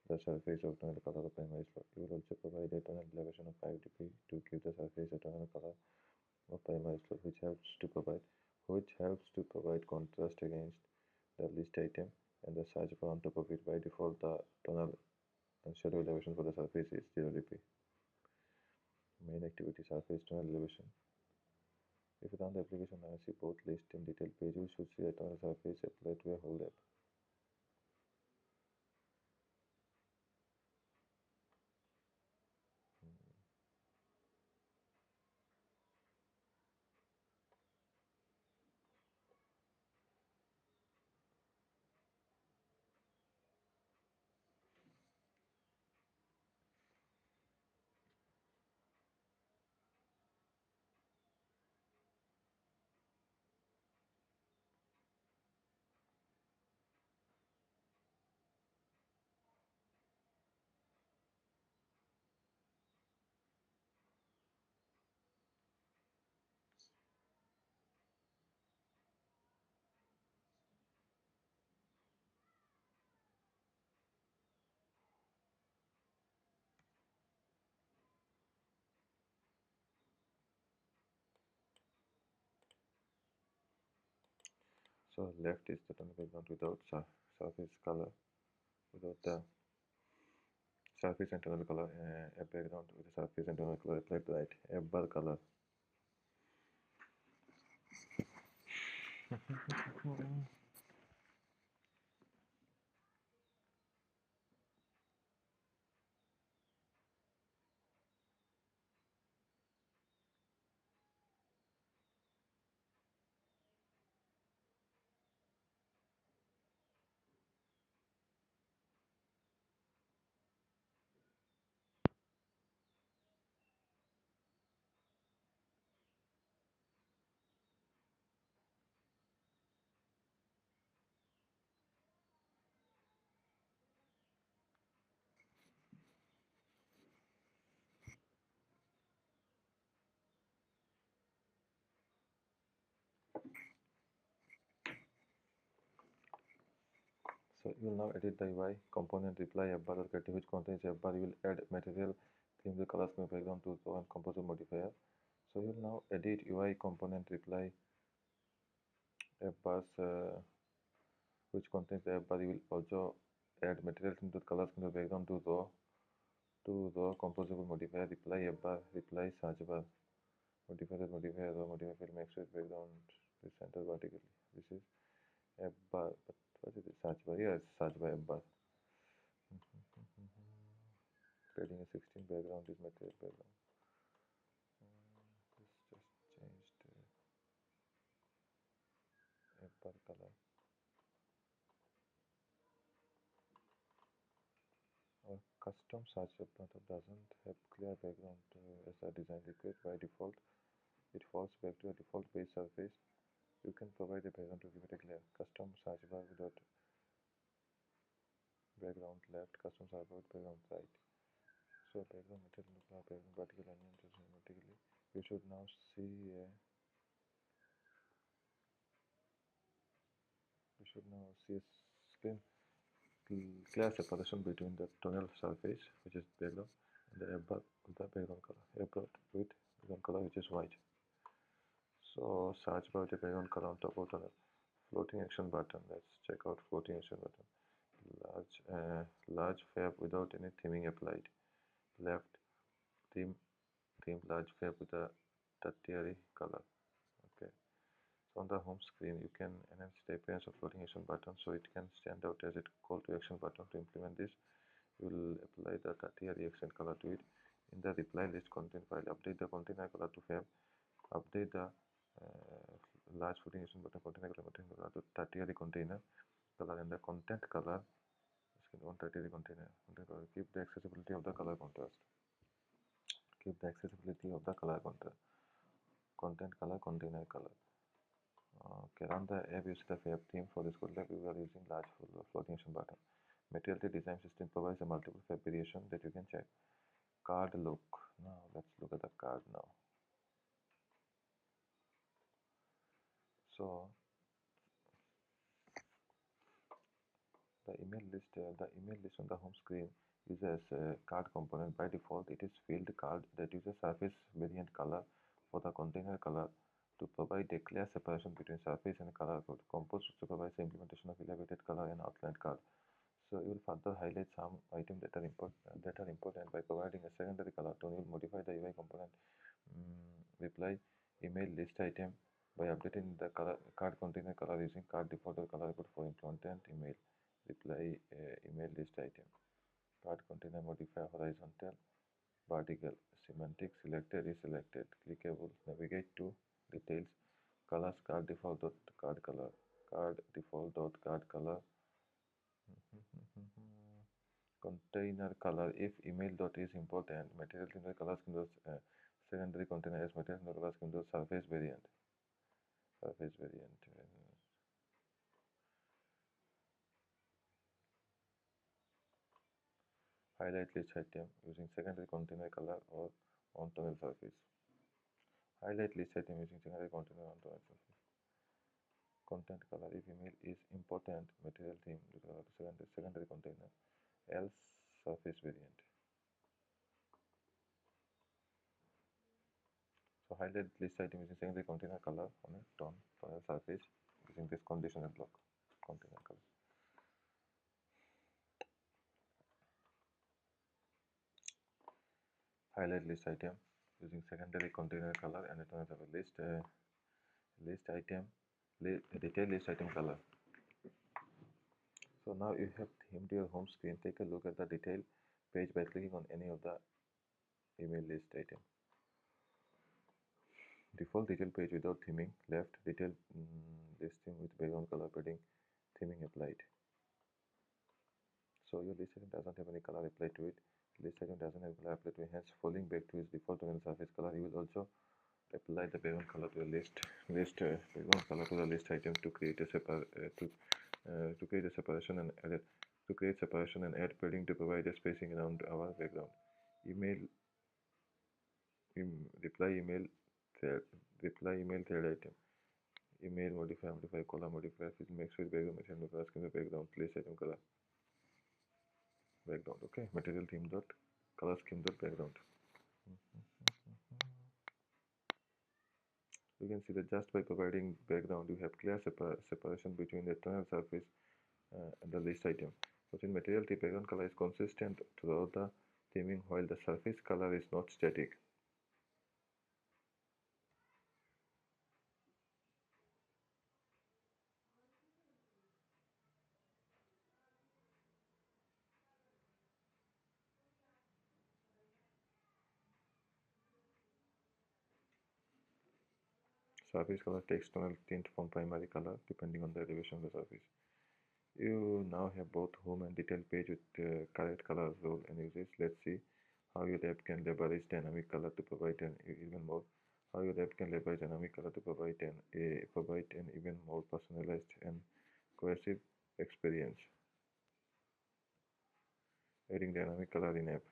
the surface of tonal color of primary slot. You will also provide a tonal elevation of 5 dp to give the surface a tonal color of primary slot, which helps to provide contrast against the list item and the search bar on top of it. By default, the tonal and shadow elevation for the surface is 0 dp. Main activity surface tonal elevation. If you run the application now see both list in detail page, you should see a tonal surface applied to a whole app. So left is the tonal background without surface color, without the surface and tonal color, a background with the surface and tonal color applied. Right, a bar color. So you will now edit the UI component reply app bar or creative which contains app bar. You will add material, theme, the color scheme, background to and composer modifier. So you will now edit UI component reply app bars which contains the app bar. You will also add materials into the color scheme, background to the composable modifier reply app bar reply search bar. Modify the modifier or modify field makes it background the center vertically. This is app bar. But what is it? Search bar. Yes, search bar app bar. Creating a 16 background is material background. This just changed app bar color. Our custom search method doesn't have clear background as a design request by default. It falls back to a default base surface. You can provide a background to give it a clear. Custom search bar without background left, custom search bar with background right. So background material look like background vertical onion to automatically. You should now see a you should now see a screen clear separation between the tonal surface, which is background, and the app bar with the background color. App bar with background color, which is white. So search bar with the background color on top of the floating action button. Let's check out floating action button. Large fab without any theming applied. Left theme large fab with a tertiary color. Okay. So on the home screen, you can enhance the appearance of floating action button so it can stand out as a call to action button. To implement this, you will apply the tertiary action color to it. In the reply list content file, update the container color to fab. Update the large floating action button container color to tertiary container color, and the content color on tertiary container. Keep the accessibility of the color contrast. Keep the accessibility of the color contrast. Content color, container color. Okay, run the app using the fab theme. For this Codelabs, we are using large floating action button. Material design system provides a multiple fab variation that you can check. Card look. Now let's look at the card now. So the email list on the home screen uses a card component. By default, it is field card that uses surface variant color for the container color to provide a clear separation between surface and color code. Compose supervises the implementation of elevated color and outlined card. So you will further highlight some items that are important by providing a secondary color tone. You will modify the UI component reply email list item by updating the card container color using card default or color code for content email reply email list item. Card container modifier horizontal, vertical, semantic selected is selected, clickable, navigate to details, colors card default dot card default dot card color. Container color if email dot is important, material in the color scheme secondary container as material in the color scheme surface variant. Surface variant. Highlight list item using secondary container color or on tonal surface. Highlight list item using secondary container on tonal surface. Content color if email is important, material theme secondary container, else surface variant. So highlight list item using secondary container color on a tonal surface using this conditional block container color. Highlight list item using secondary container color and a tonal surface list item detail list item color. So now you have themed your home screen. Take a look at the detail page by clicking on any of the email list item. Default detail page without theming. Left detail listing with background color padding. Theming applied. So your list item doesn't have any color applied to it. List item doesn't have color applied to it. Hence, falling back to its default tone and surface color, you will also apply the background color to the background color to the list item to create a to create a separation and add to create separation and add padding to provide a spacing around our background. Email reply email thread item. Email modify color modifier field mix with background material asking the background list item color background. Okay, material theme dot color scheme dot background. You can see that just by providing background, you have clear separation between the external surface and the list item. But in material, the background color is consistent throughout the theming, while the surface color is not static. Surface color takes tonal tint from primary color depending on the elevation of the surface. You now have both home and detail page with correct color role and uses. Let's see how your app can leverage dynamic color to provide an even more provide an even more personalized and cohesive experience. Adding dynamic color in app.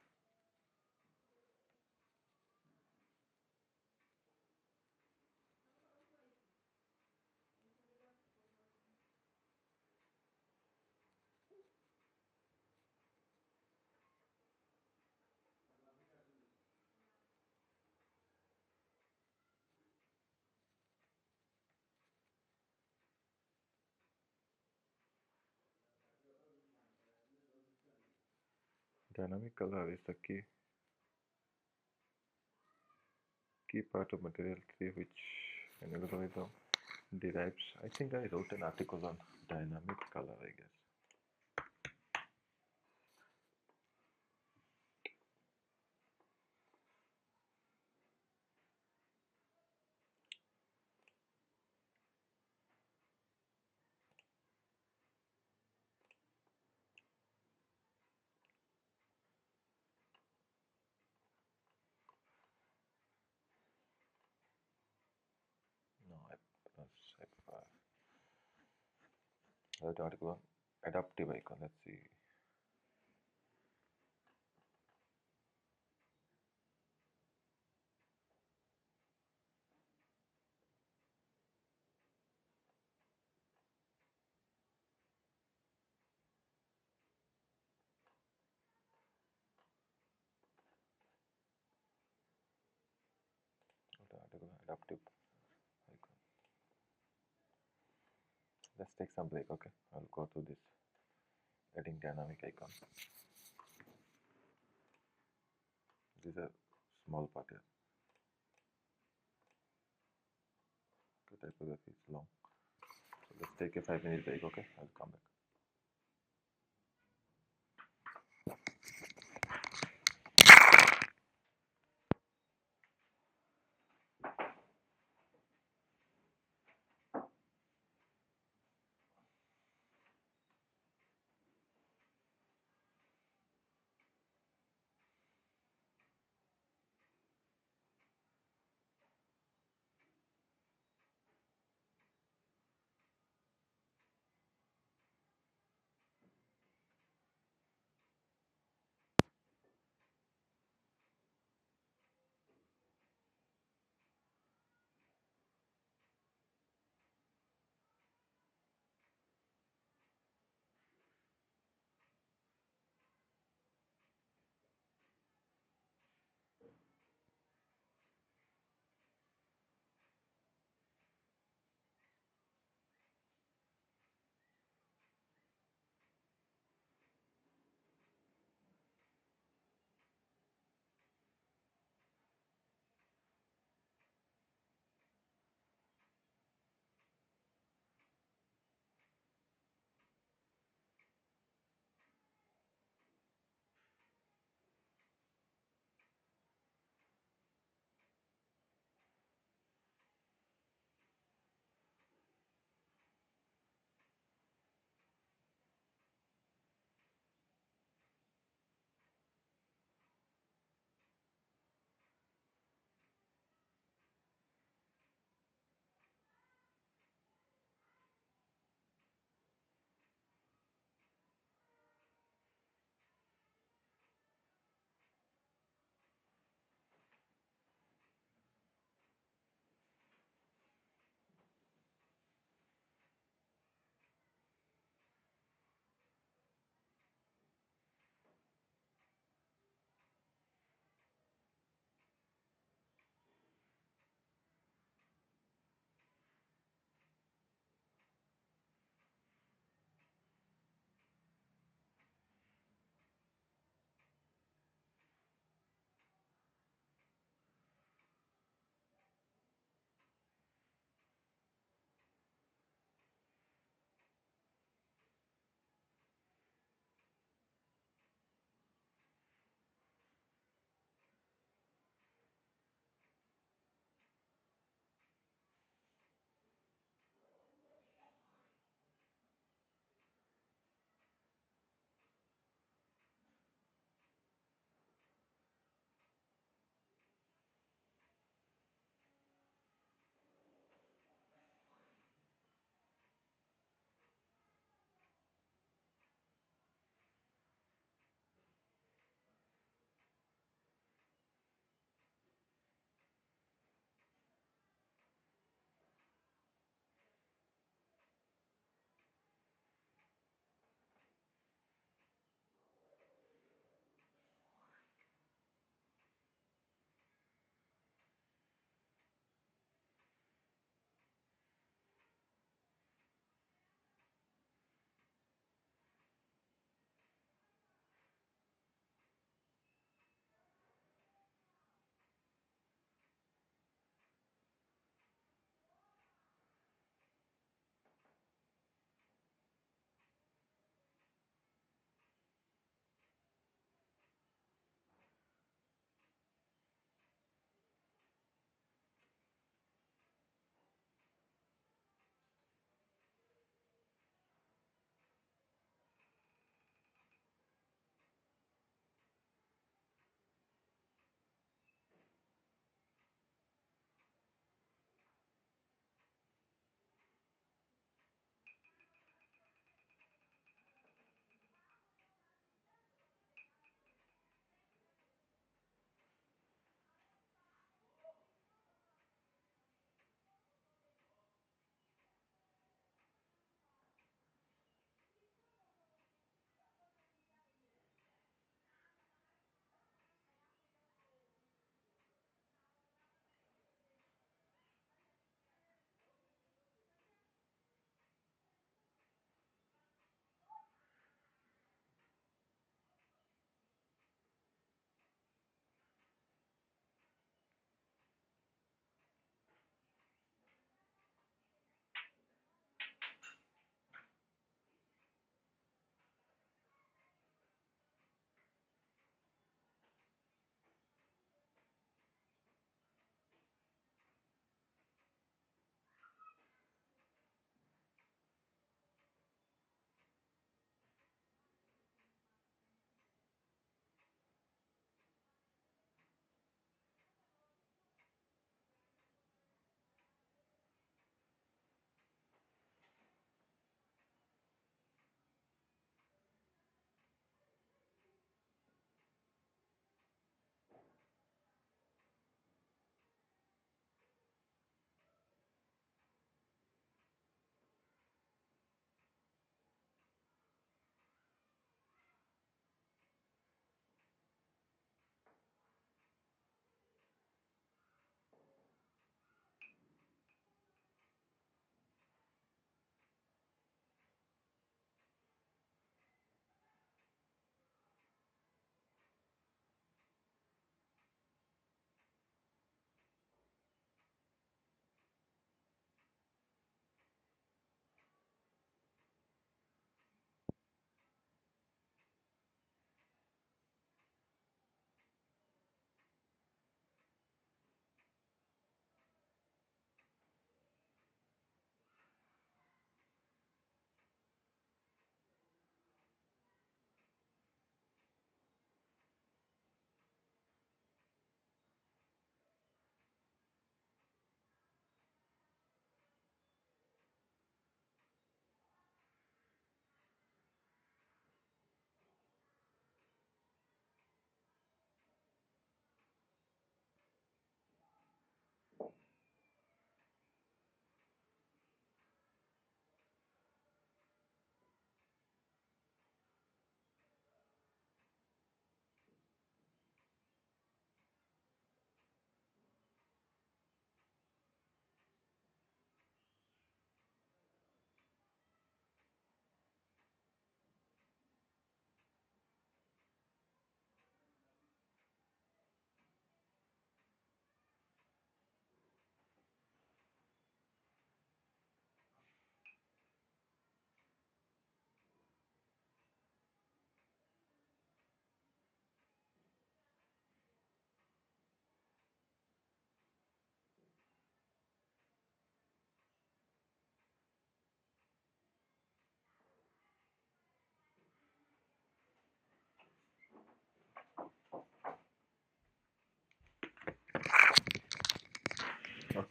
Dynamic color is the key part of material 3 which an algorithm derives. I think I wrote an article on dynamic color, I guess. No, I wrote an article on adaptive icon. Let's see. The article on adaptive icon. Let's take some break, okay? I'll go to this adding dynamic icon. This is a small part here. The typography is long. So let's take a 5-minute break, okay? I'll come back.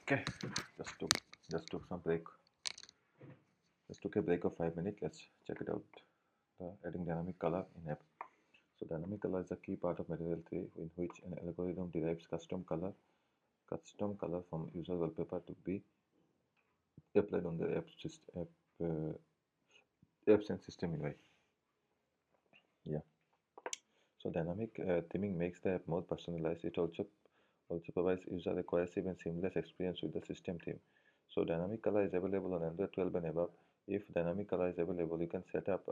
Okay, just took just took some break. Just took a break of 5 minutes. Let's check it out. The adding dynamic color in app. So dynamic color is a key part of Material 3 in which an algorithm derives custom color from user wallpaper to be applied on the apps and system UI. Yeah. So dynamic theming makes the app more personalized. It also provides user a cohesive and seamless experience with the system theme. So dynamic color is available on Android 12 and above. If dynamic color is available, you can set up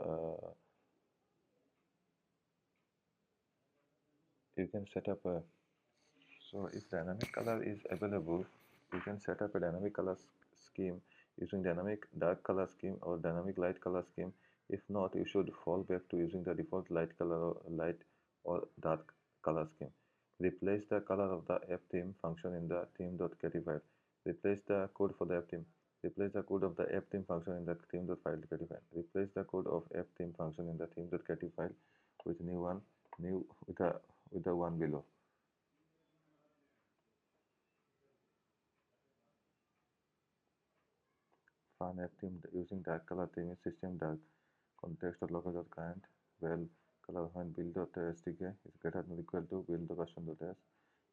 a so if dynamic color is available, you can set up a dynamic color scheme using dynamic dark color scheme or dynamic light color scheme. If not, you should fall back to using the default light or dark color scheme. Replace the color of the app theme function in the theme.getty file. Replace the code for the app theme. Replace the code of the app theme function in the theme.file.getty file. Replace the code of app theme function in the theme.getty file with new with the one below. Fun app theme using dark color theme is system dark context or local.current. Well, color when build.stk is greater than or equal to build.version.s.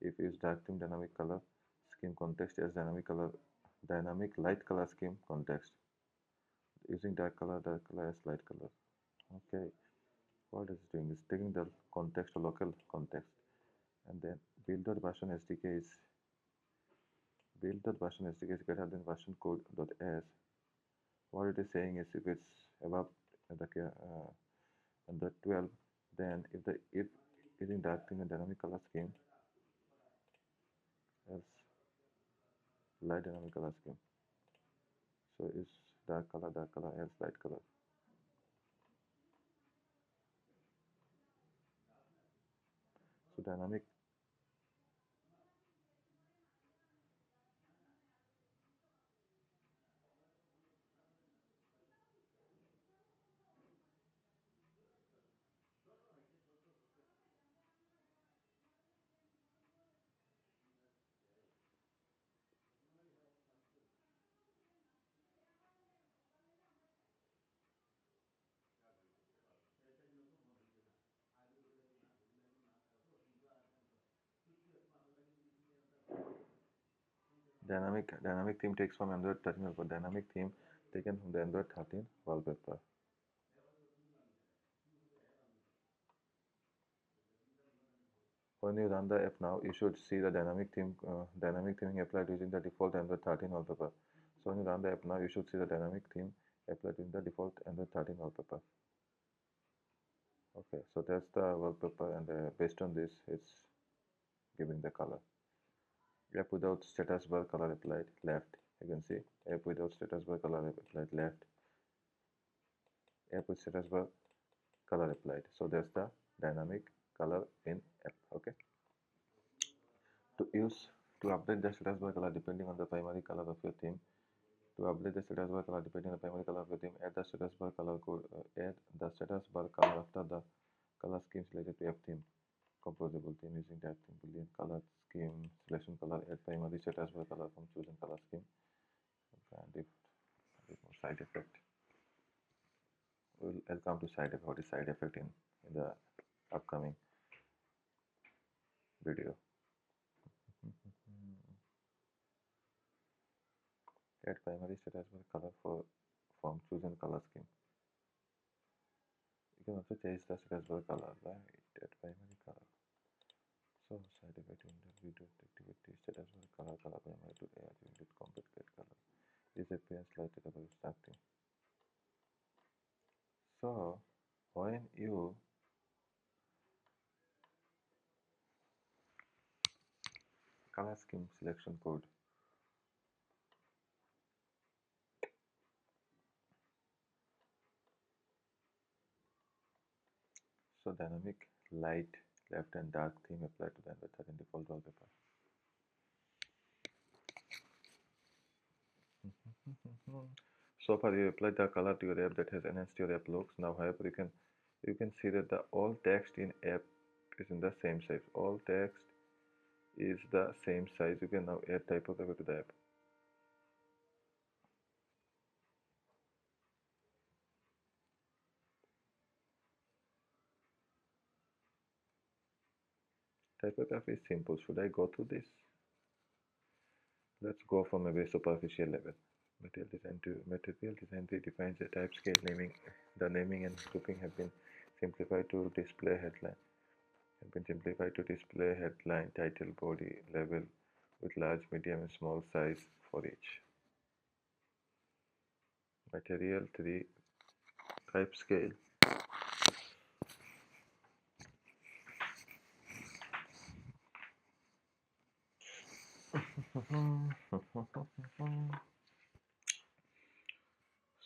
If use dark theme dynamic color scheme context as dynamic light color scheme context. Using dark color as light color. Okay, what is doing is taking the context or local context, and then build.version SDK is build.version SDK is greater than version code.s. What it is saying is if it's above the 12, then if using dark theme and dynamic color scheme, else light dynamic color scheme. So it's dark color, else light color. So dynamic theme takes from Android 13 wallpaper. Dynamic theme taken from the Android 13 wallpaper. When you run the app now, you should see the dynamic theming applied using the default Android 13 wallpaper. So when you run the app now, you should see the dynamic theme applied using the default Android 13 wallpaper. Okay, so that's the wallpaper, and based on this, it's giving the color. App without status bar color applied left. You can see app without status bar color applied left. App with status bar color applied. So that's the dynamic color in app. Okay. To use to update the status bar color depending on the primary color of your theme. To update the status bar color depending on the primary color of your theme, add the status bar color code. Add the status bar color after the color scheme related to app theme. Composable theme using that theme boolean color scheme selection color. Add primary status bar color from chosen color scheme. And if more side effect, I'll come to side effect. What is side effect in the upcoming video. Add primary status bar color from chosen color scheme. You can also change the status bar color, right? Add primary color. So side effect in the video activity status bar color primary to add unit complete get color. This appearance lighted about starting. So when you color scheme selection code, so dynamic light left and dark theme applied to the Android 13 default wallpaper. So far you applied the color to your app that has enhanced your app looks. Now however you can see that the all text in app is in the same size. All text is the same size. You can now add typography to the app. Typography is simple. Should I go through this? Let's go from a very superficial level. Material design defines the type scale naming. The naming and grouping have been simplified to display headline. Title, body, level, with large, medium, and small size for each. Material 3 type scale.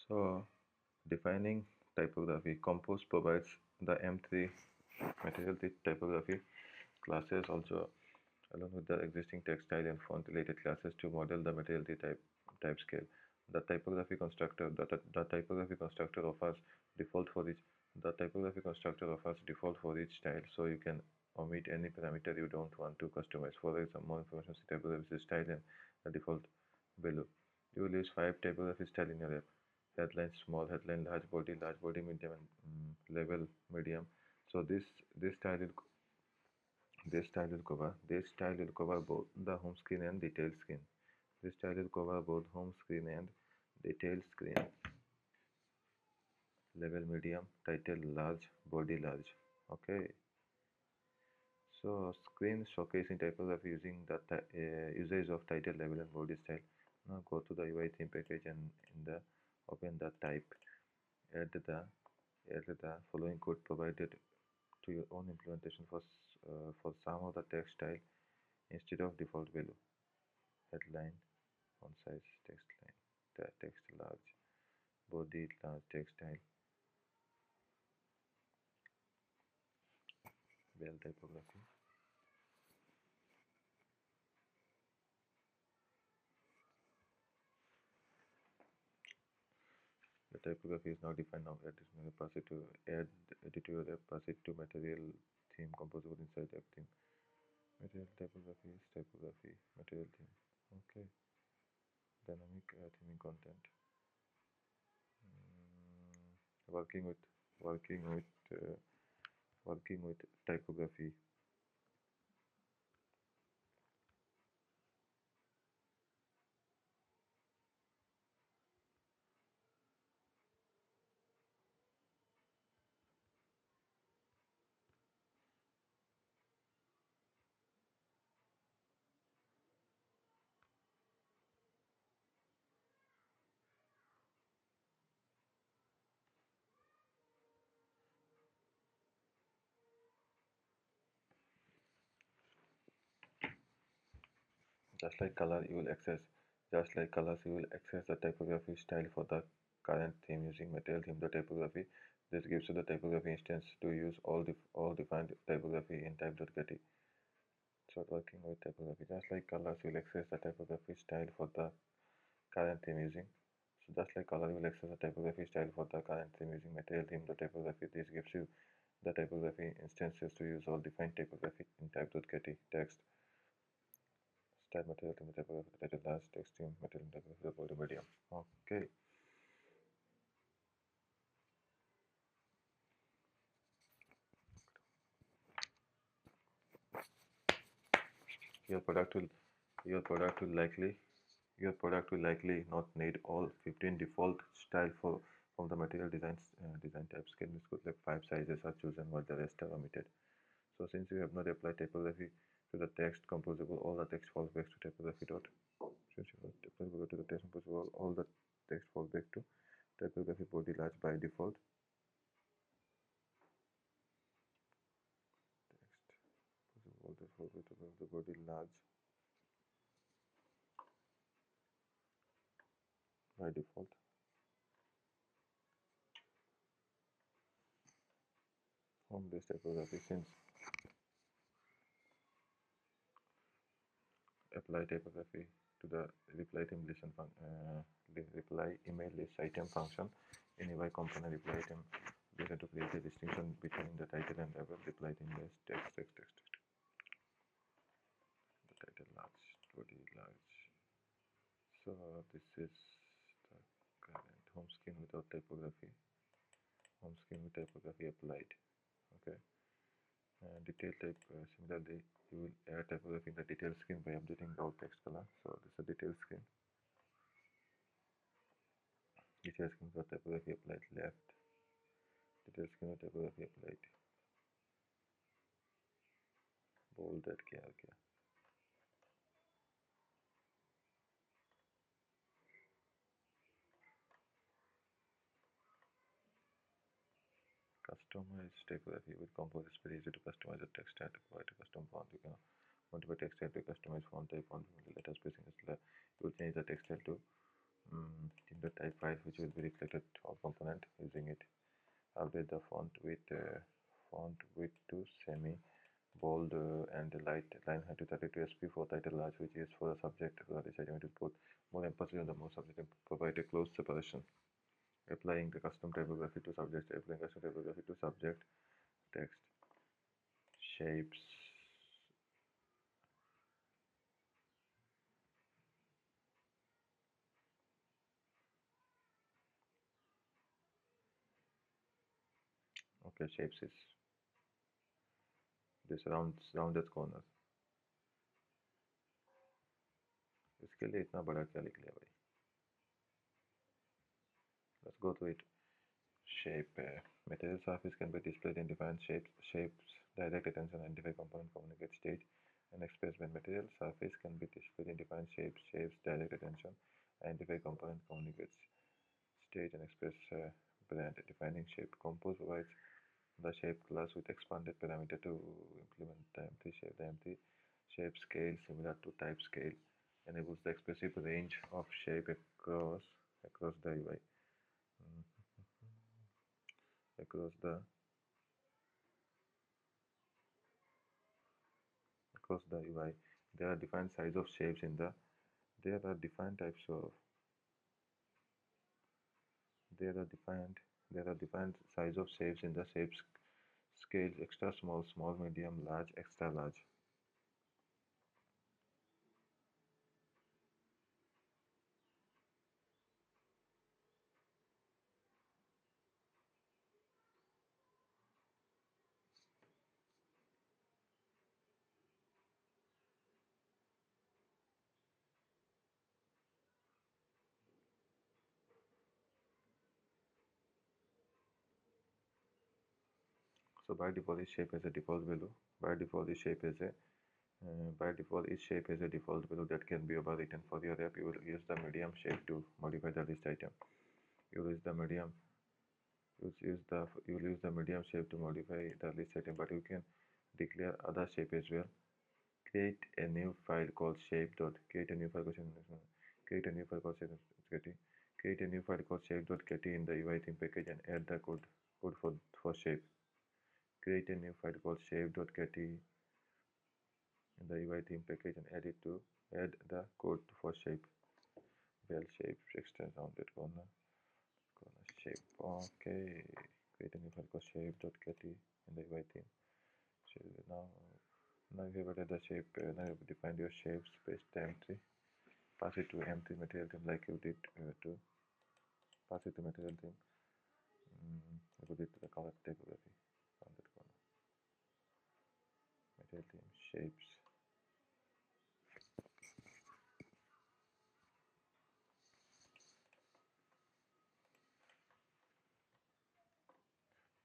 So, defining typography. Compose provides the M3 material 3 typography classes also along with the existing textile and font related classes to model the material type scale. The typography constructor offers default for each style, so you can omit any parameter you don't want to customize. For example, more information see typography style and the default below. You will use 5 typography style in your app. Headline small, headline large body medium, and level medium. So this style will cover both the home screen and detail screen. This style will cover both home screen and detail screen. Level medium, title large, body large. Okay. So screen showcasing typography using the usage of title, level, and body style. Now go to the UI theme package and open the type. Add the following code provided to your own implementation for some of the text style instead of default value. Headline, font size, text large, body large, text style, bell typography. The typography is now defined. Now add this menu, pass it to edit your app, pass it to material theme composable inside app theme. Material typography is material theme. Okay. Dynamic theming content. Working with working with working with typography. Just like color, you will access just like colors, you will access the typography style for the current theme using material theme the typography. This gives you the typography instance to use all defined typography in type.getty. Start working with typography. Just like colors, you will access the typography style for the current theme using. So just like color, you will access the typography style for the current theme using material theme the typography. This gives you the typography instances to use all defined typography in type.getty text. Style material theme typography title large text theme material typography body medium. Okay. Your product will your product will likely your product will likely not need all 15 default style from the material design types. Can this could like 5 sizes are chosen while the rest are omitted. So since you have not applied typography to the text composable, all the text falls back to typography dot. Since you have typography to the text composable, all the text falls back to typography body large by default. Text all the falls back to the body large by default. Home based typography since apply typography to the reply email list item function in UI component reply item. We have to create a distinction between the title and label. Reply item list text. The title large, body large. So this is the current home screen without typography. Home screen with typography applied. Okay. Detail type, similarly, you will add typography in the detail screen by updating our text color. So this is a detail screen. Detail screen got typography applied left. Detail screen got typography applied. Bolded किया Customize typography with Compose. It's very easy to customize the text and provide a custom font. You can modify text style to customize font type, font letter spacing. You will change the text style to in the type file, which will be reflected or component using it. Update the font width to semi bold and light line height to 32 sp for title large, which is for the subject. For this item, to put more emphasis on the more subject and provide a close separation. Applying the custom typography to subject. Applying custom typography to subject text shapes. Okay, shapes is this rounded corner. इसके लिए इतना बड़ा क्या लिख लिया भाई? Let's go to it. Shape. Material surface can be displayed in different shapes. Shapes direct attention, identify component, communicate state, and express when material surface can be displayed in different shapes. Shapes direct attention, identify component, communicates state, and express brand. Defining shape. Compose provides the shape class with expanded parameter to implement the empty shape. The empty shape scale, similar to type scale, enables the expressive range of shape across the UI. Mm, across the UI. There are different size of shapes in the. There are different types of. There are different. There are different size of shapes in the shapes scale: extra small, small, medium, large, extra large. So by default, each shape has a default value. By default, each shape has a by default, each shape has a default value that can be overwritten. For your app, you will use the medium shape to modify the list item. You will use the medium. You will use the medium shape to modify the list item, but you can declare other shape as well. Create a new file called shape. Create a new file called create a new file called shape.kt. Create a new file called shape.kt in the UI theme package and add the code for shape. Create a new file called shape.kt in the UI theme package and add the code for shape. Bell shape, extend rounded corner shape. Okay. Create a new file called shape.kt in the UI theme. So now you have added the shape. Now you have defined your shapes. Paste the M3. Pass it to M3 material theme like you did to pass it to material theme. You put it to the color typography on that corner. Material theme shapes.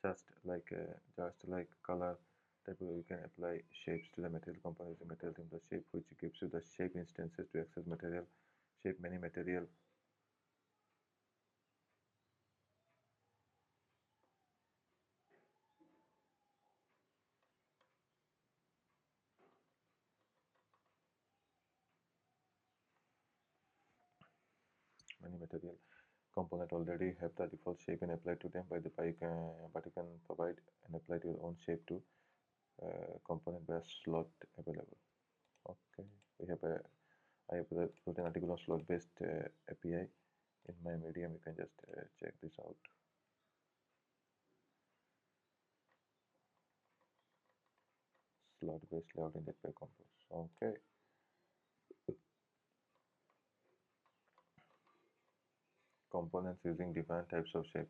Just like color typography, you can apply shapes to the material component using material theme. The shape which gives you the shape instances to access material shape many material. Many material component already have the default shape and apply to them but you can provide and apply to your own shape to component based slot available. Okay, I have put an article on slot based API in my medium. You can just check this out. Slot based layout in Jetpack Compose. Okay. Components using different types of shape.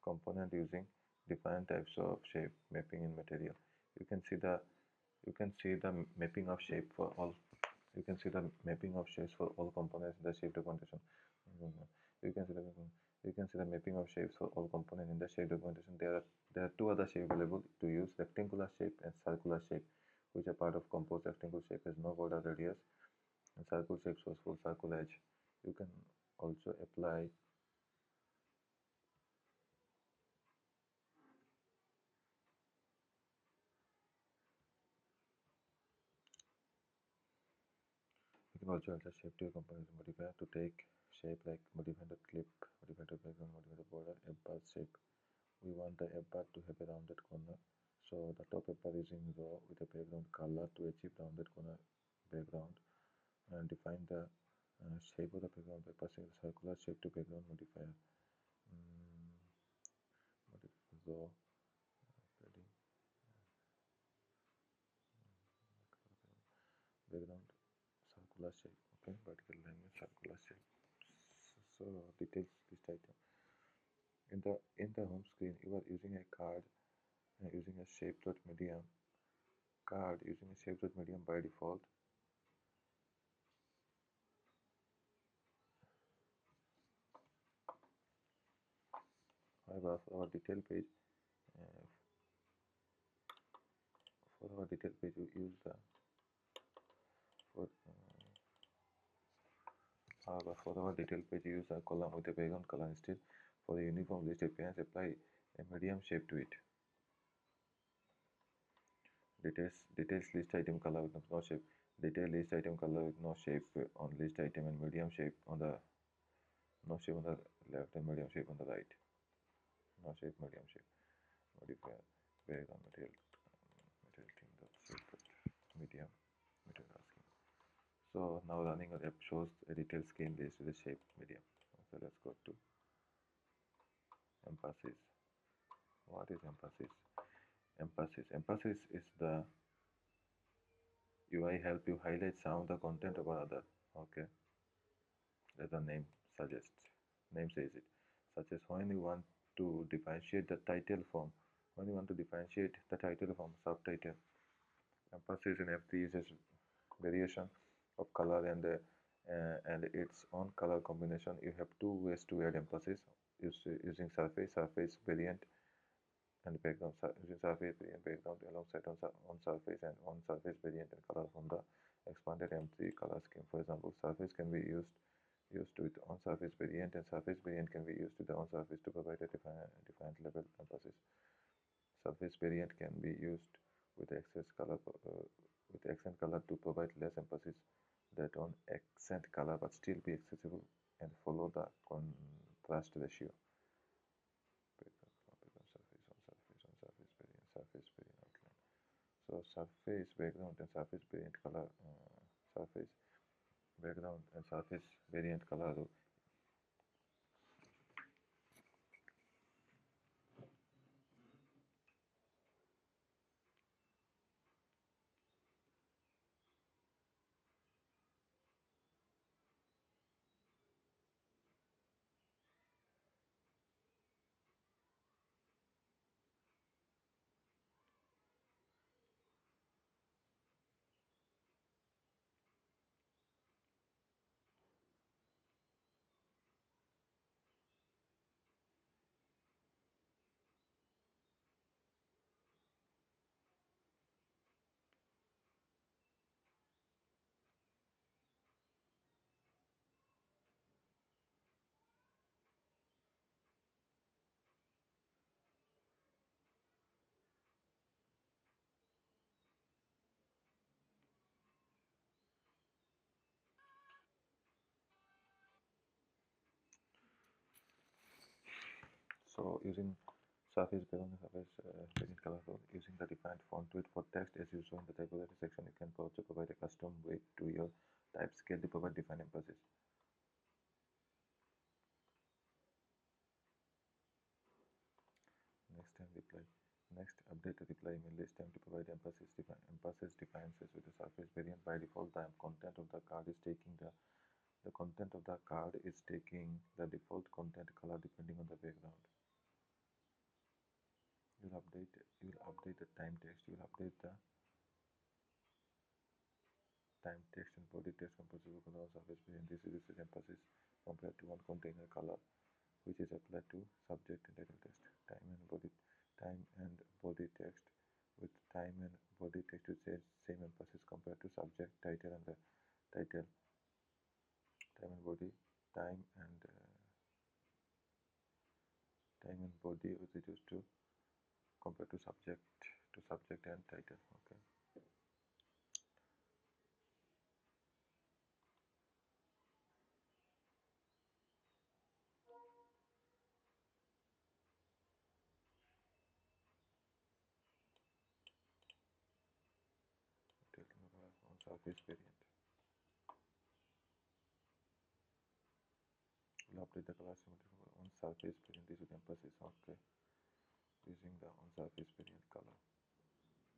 Component using different types of shape mapping in material. You can see the mapping of shape for all. You can see the mapping of shapes for all components in the shape documentation. Mhm. You can see the mapping of shapes for all components in the shape documentation. There are two other shapes available to use: rectangular shape and circular shape, which are part of composed. Rectangular shape has no border radius, and circle shapes was full circle edge. You can also apply. You can also alter shape to your component modifier to take shape like modify the clip, modify the background, modify the border, above shape. We want the app bar to have a rounded corner. So the top app bar is in row with a background color to achieve rounded corner background, and define the shape of the background by passing the circular shape to background modifier. Mm, row padding, background circular shape. Okay, vertical alignment circular shape. So details this item. In the home screen, you are using a card using a shape.medium card using a shape.medium by default. However, uh, for our detail page, we use the for for our detail page, we use a column with a background color instead. For the uniform list appearance, apply a medium shape to it. Details list item color with no shape. Detail list item color with no shape on list item, and medium shape on the no shape on the left and medium shape on the right. No shape, medium shape. Modify background material thing dot shape medium material asking. So now running the app shows a detailed scheme list with a shape medium. So let's go to emphasis. What is emphasis? Emphasis is the UI help you highlight some of the content of another. Okay, as the name suggests. Name says it. Such as when you want to differentiate the title from subtitle. Emphasis in FD uses variation of color and its own color combination. You have two ways to add emphasis using surface variant and background using surface variant background alongside on surface and on surface variant and color from the expanded M3 color scheme. For example, surface can be used with on surface variant, and surface variant can be used with the on surface to provide a defined level emphasis. Surface variant can be used with accent color to provide less emphasis that on accent color but still be accessible and follow the contrast ratio. Surface variant outline. So surface background and surface variant color, surface background and surface variant color. So using surface background and surface variant color rule, using the defined font weight for text as you saw in the typography section, you can also provide a custom weight to your type scale to provide defined emphasis. Next time reply. Next, update the reply email list time to provide emphasis defines as with the surface variant. By default, the content of the card is taking the content of the card is taking the default content color depending on the background. you will update the time text, you will update the time text and body text composable color on surface variant. This reduces emphasis compared to one container color, which is applied to subject and title text. Time and body text with time and body text with same emphasis compared to subject, title, and the title. Time and body, time and time and body was reduced to compared to subject and title. Okay. On surface variant. We'll update the color symmetry on surface variant. This with emphasis. Okay. Using the on surface variant color.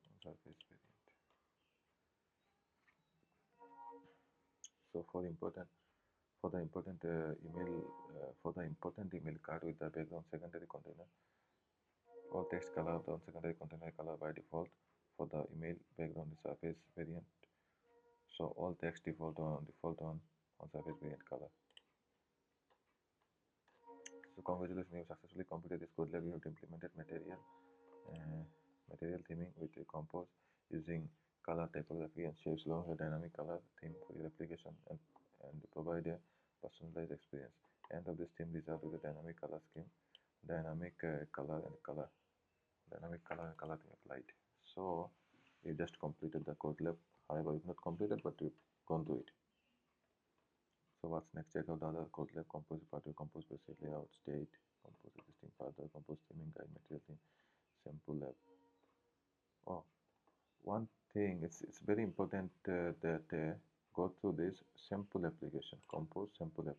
On surface variant. So for the important email card with the background secondary container, all text color of the secondary container color by default for the email background is surface variant. So all text default on surface variant color. So congratulations, you have successfully completed this code lab. You have implemented material theming with a compose using color typography and shapes along a dynamic color theme for your application and provide a personalized experience. End of this theme result with a dynamic color scheme, dynamic color and color, dynamic color and color theme applied. So you just completed the code lab. However, it's not completed, but you've gone through it. So what's next? Check out the other code lab compose part of compose basic layout, state, compose existing further, compose theming guide, material theme, sample lab. Oh, one thing it's very important that go through this sample application, compose sample app.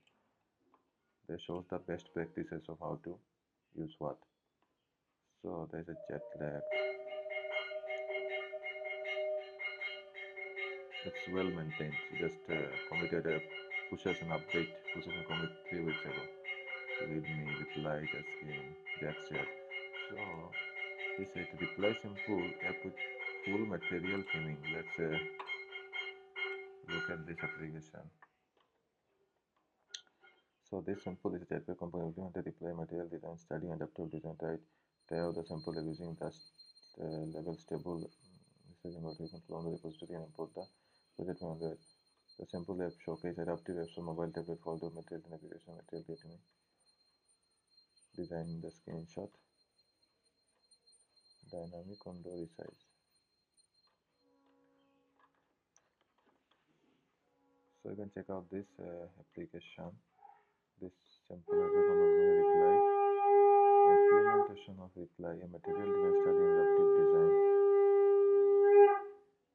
They shows the best practices of how to use what. So there's a Jetpack. It's well maintained. Just committed a pushes and update, pushes and commit 3 weeks ago. Readme, reply, tasking, that's it. So this is reply simple app with full material theming. Let's look at this application. So this sample is a Jetpack component implemented reply material design study and adaptive design right. Try out the sample using the level stable message notification flow on the repository and import the project from Android. The sample app showcase adaptive apps for mobile tablet folder material navigation material dating design in the screenshot dynamic window resize. So you can check out this application. This sample reply implementation of reply a material design study and adaptive design.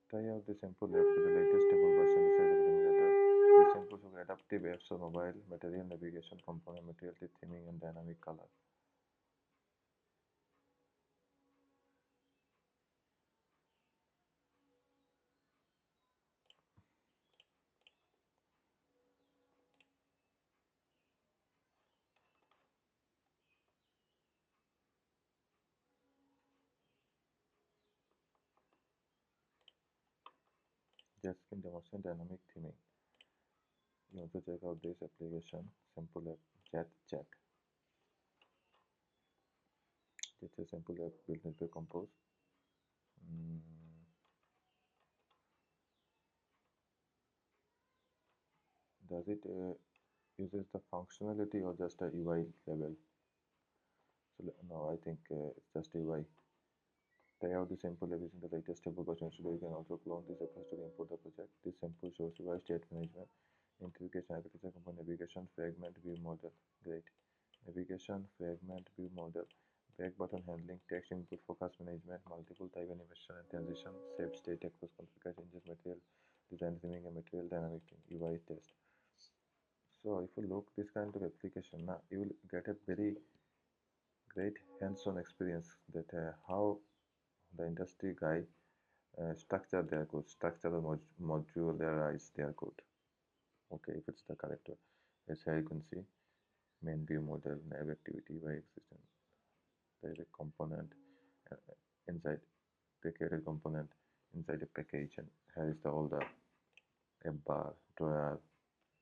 Try out the sample app with the latest stable version resize of emulator. This sample shows adaptive apps for mobile material navigation component material theming and dynamic color. Just can demonstrate dynamic theming. You want to check out this application sample app Jetpack. It's a simple app built into Compose. Mm, does it uses the functionality or just a UI level? So no, I think it's just UI. Try out the sample app using the latest stable version. So you can also clone this approach to import the project. This sample shows UI state management, integration, architecture, component navigation, fragment, view model. Great. Navigation, fragment, view model, back button handling, text input, focus management, multiple type animation and transition, save state, across configure changes, material design theming, and material dynamic UI test. So if you look this kind of application, now you will get a very great hands-on experience that how the industry guy structure their code, structure the modularize their code. Okay, if it's the correct one. As here you can see, main view model, nav activity by existing. There is a component inside the created component inside a package, and here is the all the app bar, drawer,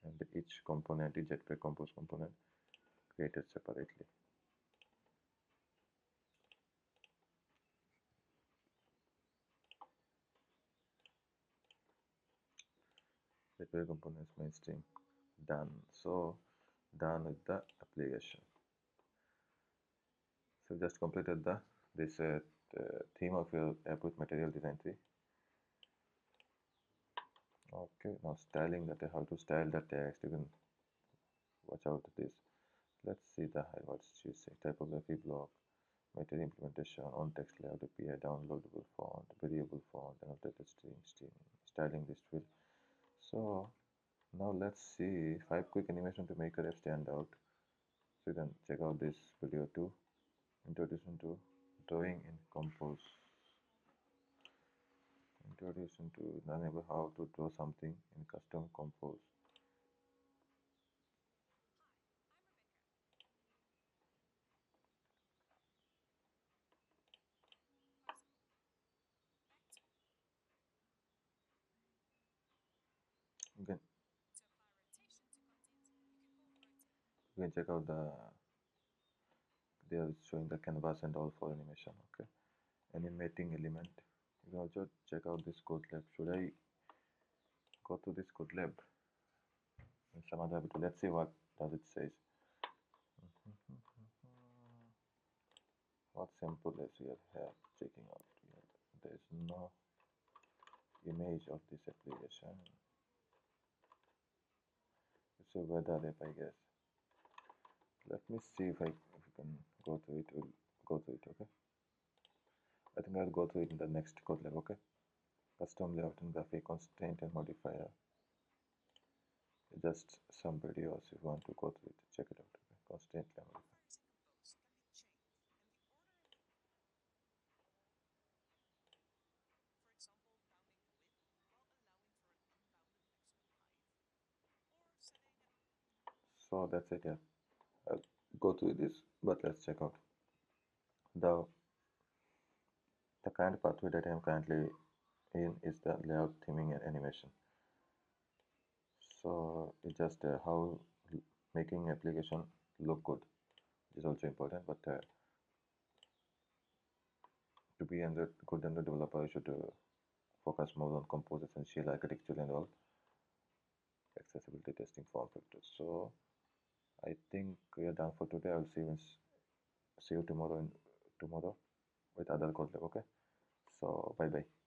and each component, each Jetpack compose component created separately. Jetpack components mainstream done. So done with the application. So just completed the this theme of your app with material design 3. Okay, now styling that how to style the text. You can watch out this. Let's see the what's she say. Typography block, material implementation, on text layout API, downloadable font, variable font, annotated string, styling list field. So now let's see 5 quick animation to make your app stand out. So you can check out this video too. Introduction to drawing in Compose. Introduction to learn about how to draw something in custom Compose. You can check out the they are showing the canvas and all for animation. Okay, animating element. You can also check out this Codelab. Should I go to this Codelab and some other bit? Let's see what does it says. What simple as we are here checking out. There is no image of this application. It's a weather app, I guess. Let me see if we can go through it. We'll go through it. Okay. I think I'll go through it in the next Codelab. Okay. Custom layout and graphic constraint and modifier. Just some videos if you want to go through it. Check it out. Okay. Constraint level. So that's it. Yeah. I'll go through this, but let's check out the kind of pathway that I'm currently in is the layout, theming, and animation. So it's just how making application look good is also important, but to be a good Android developer, you should focus more on compose essential architecture and all accessibility testing form factors. So I think we are done for today. I'll see you tomorrow with other code lab. Okay. So bye bye.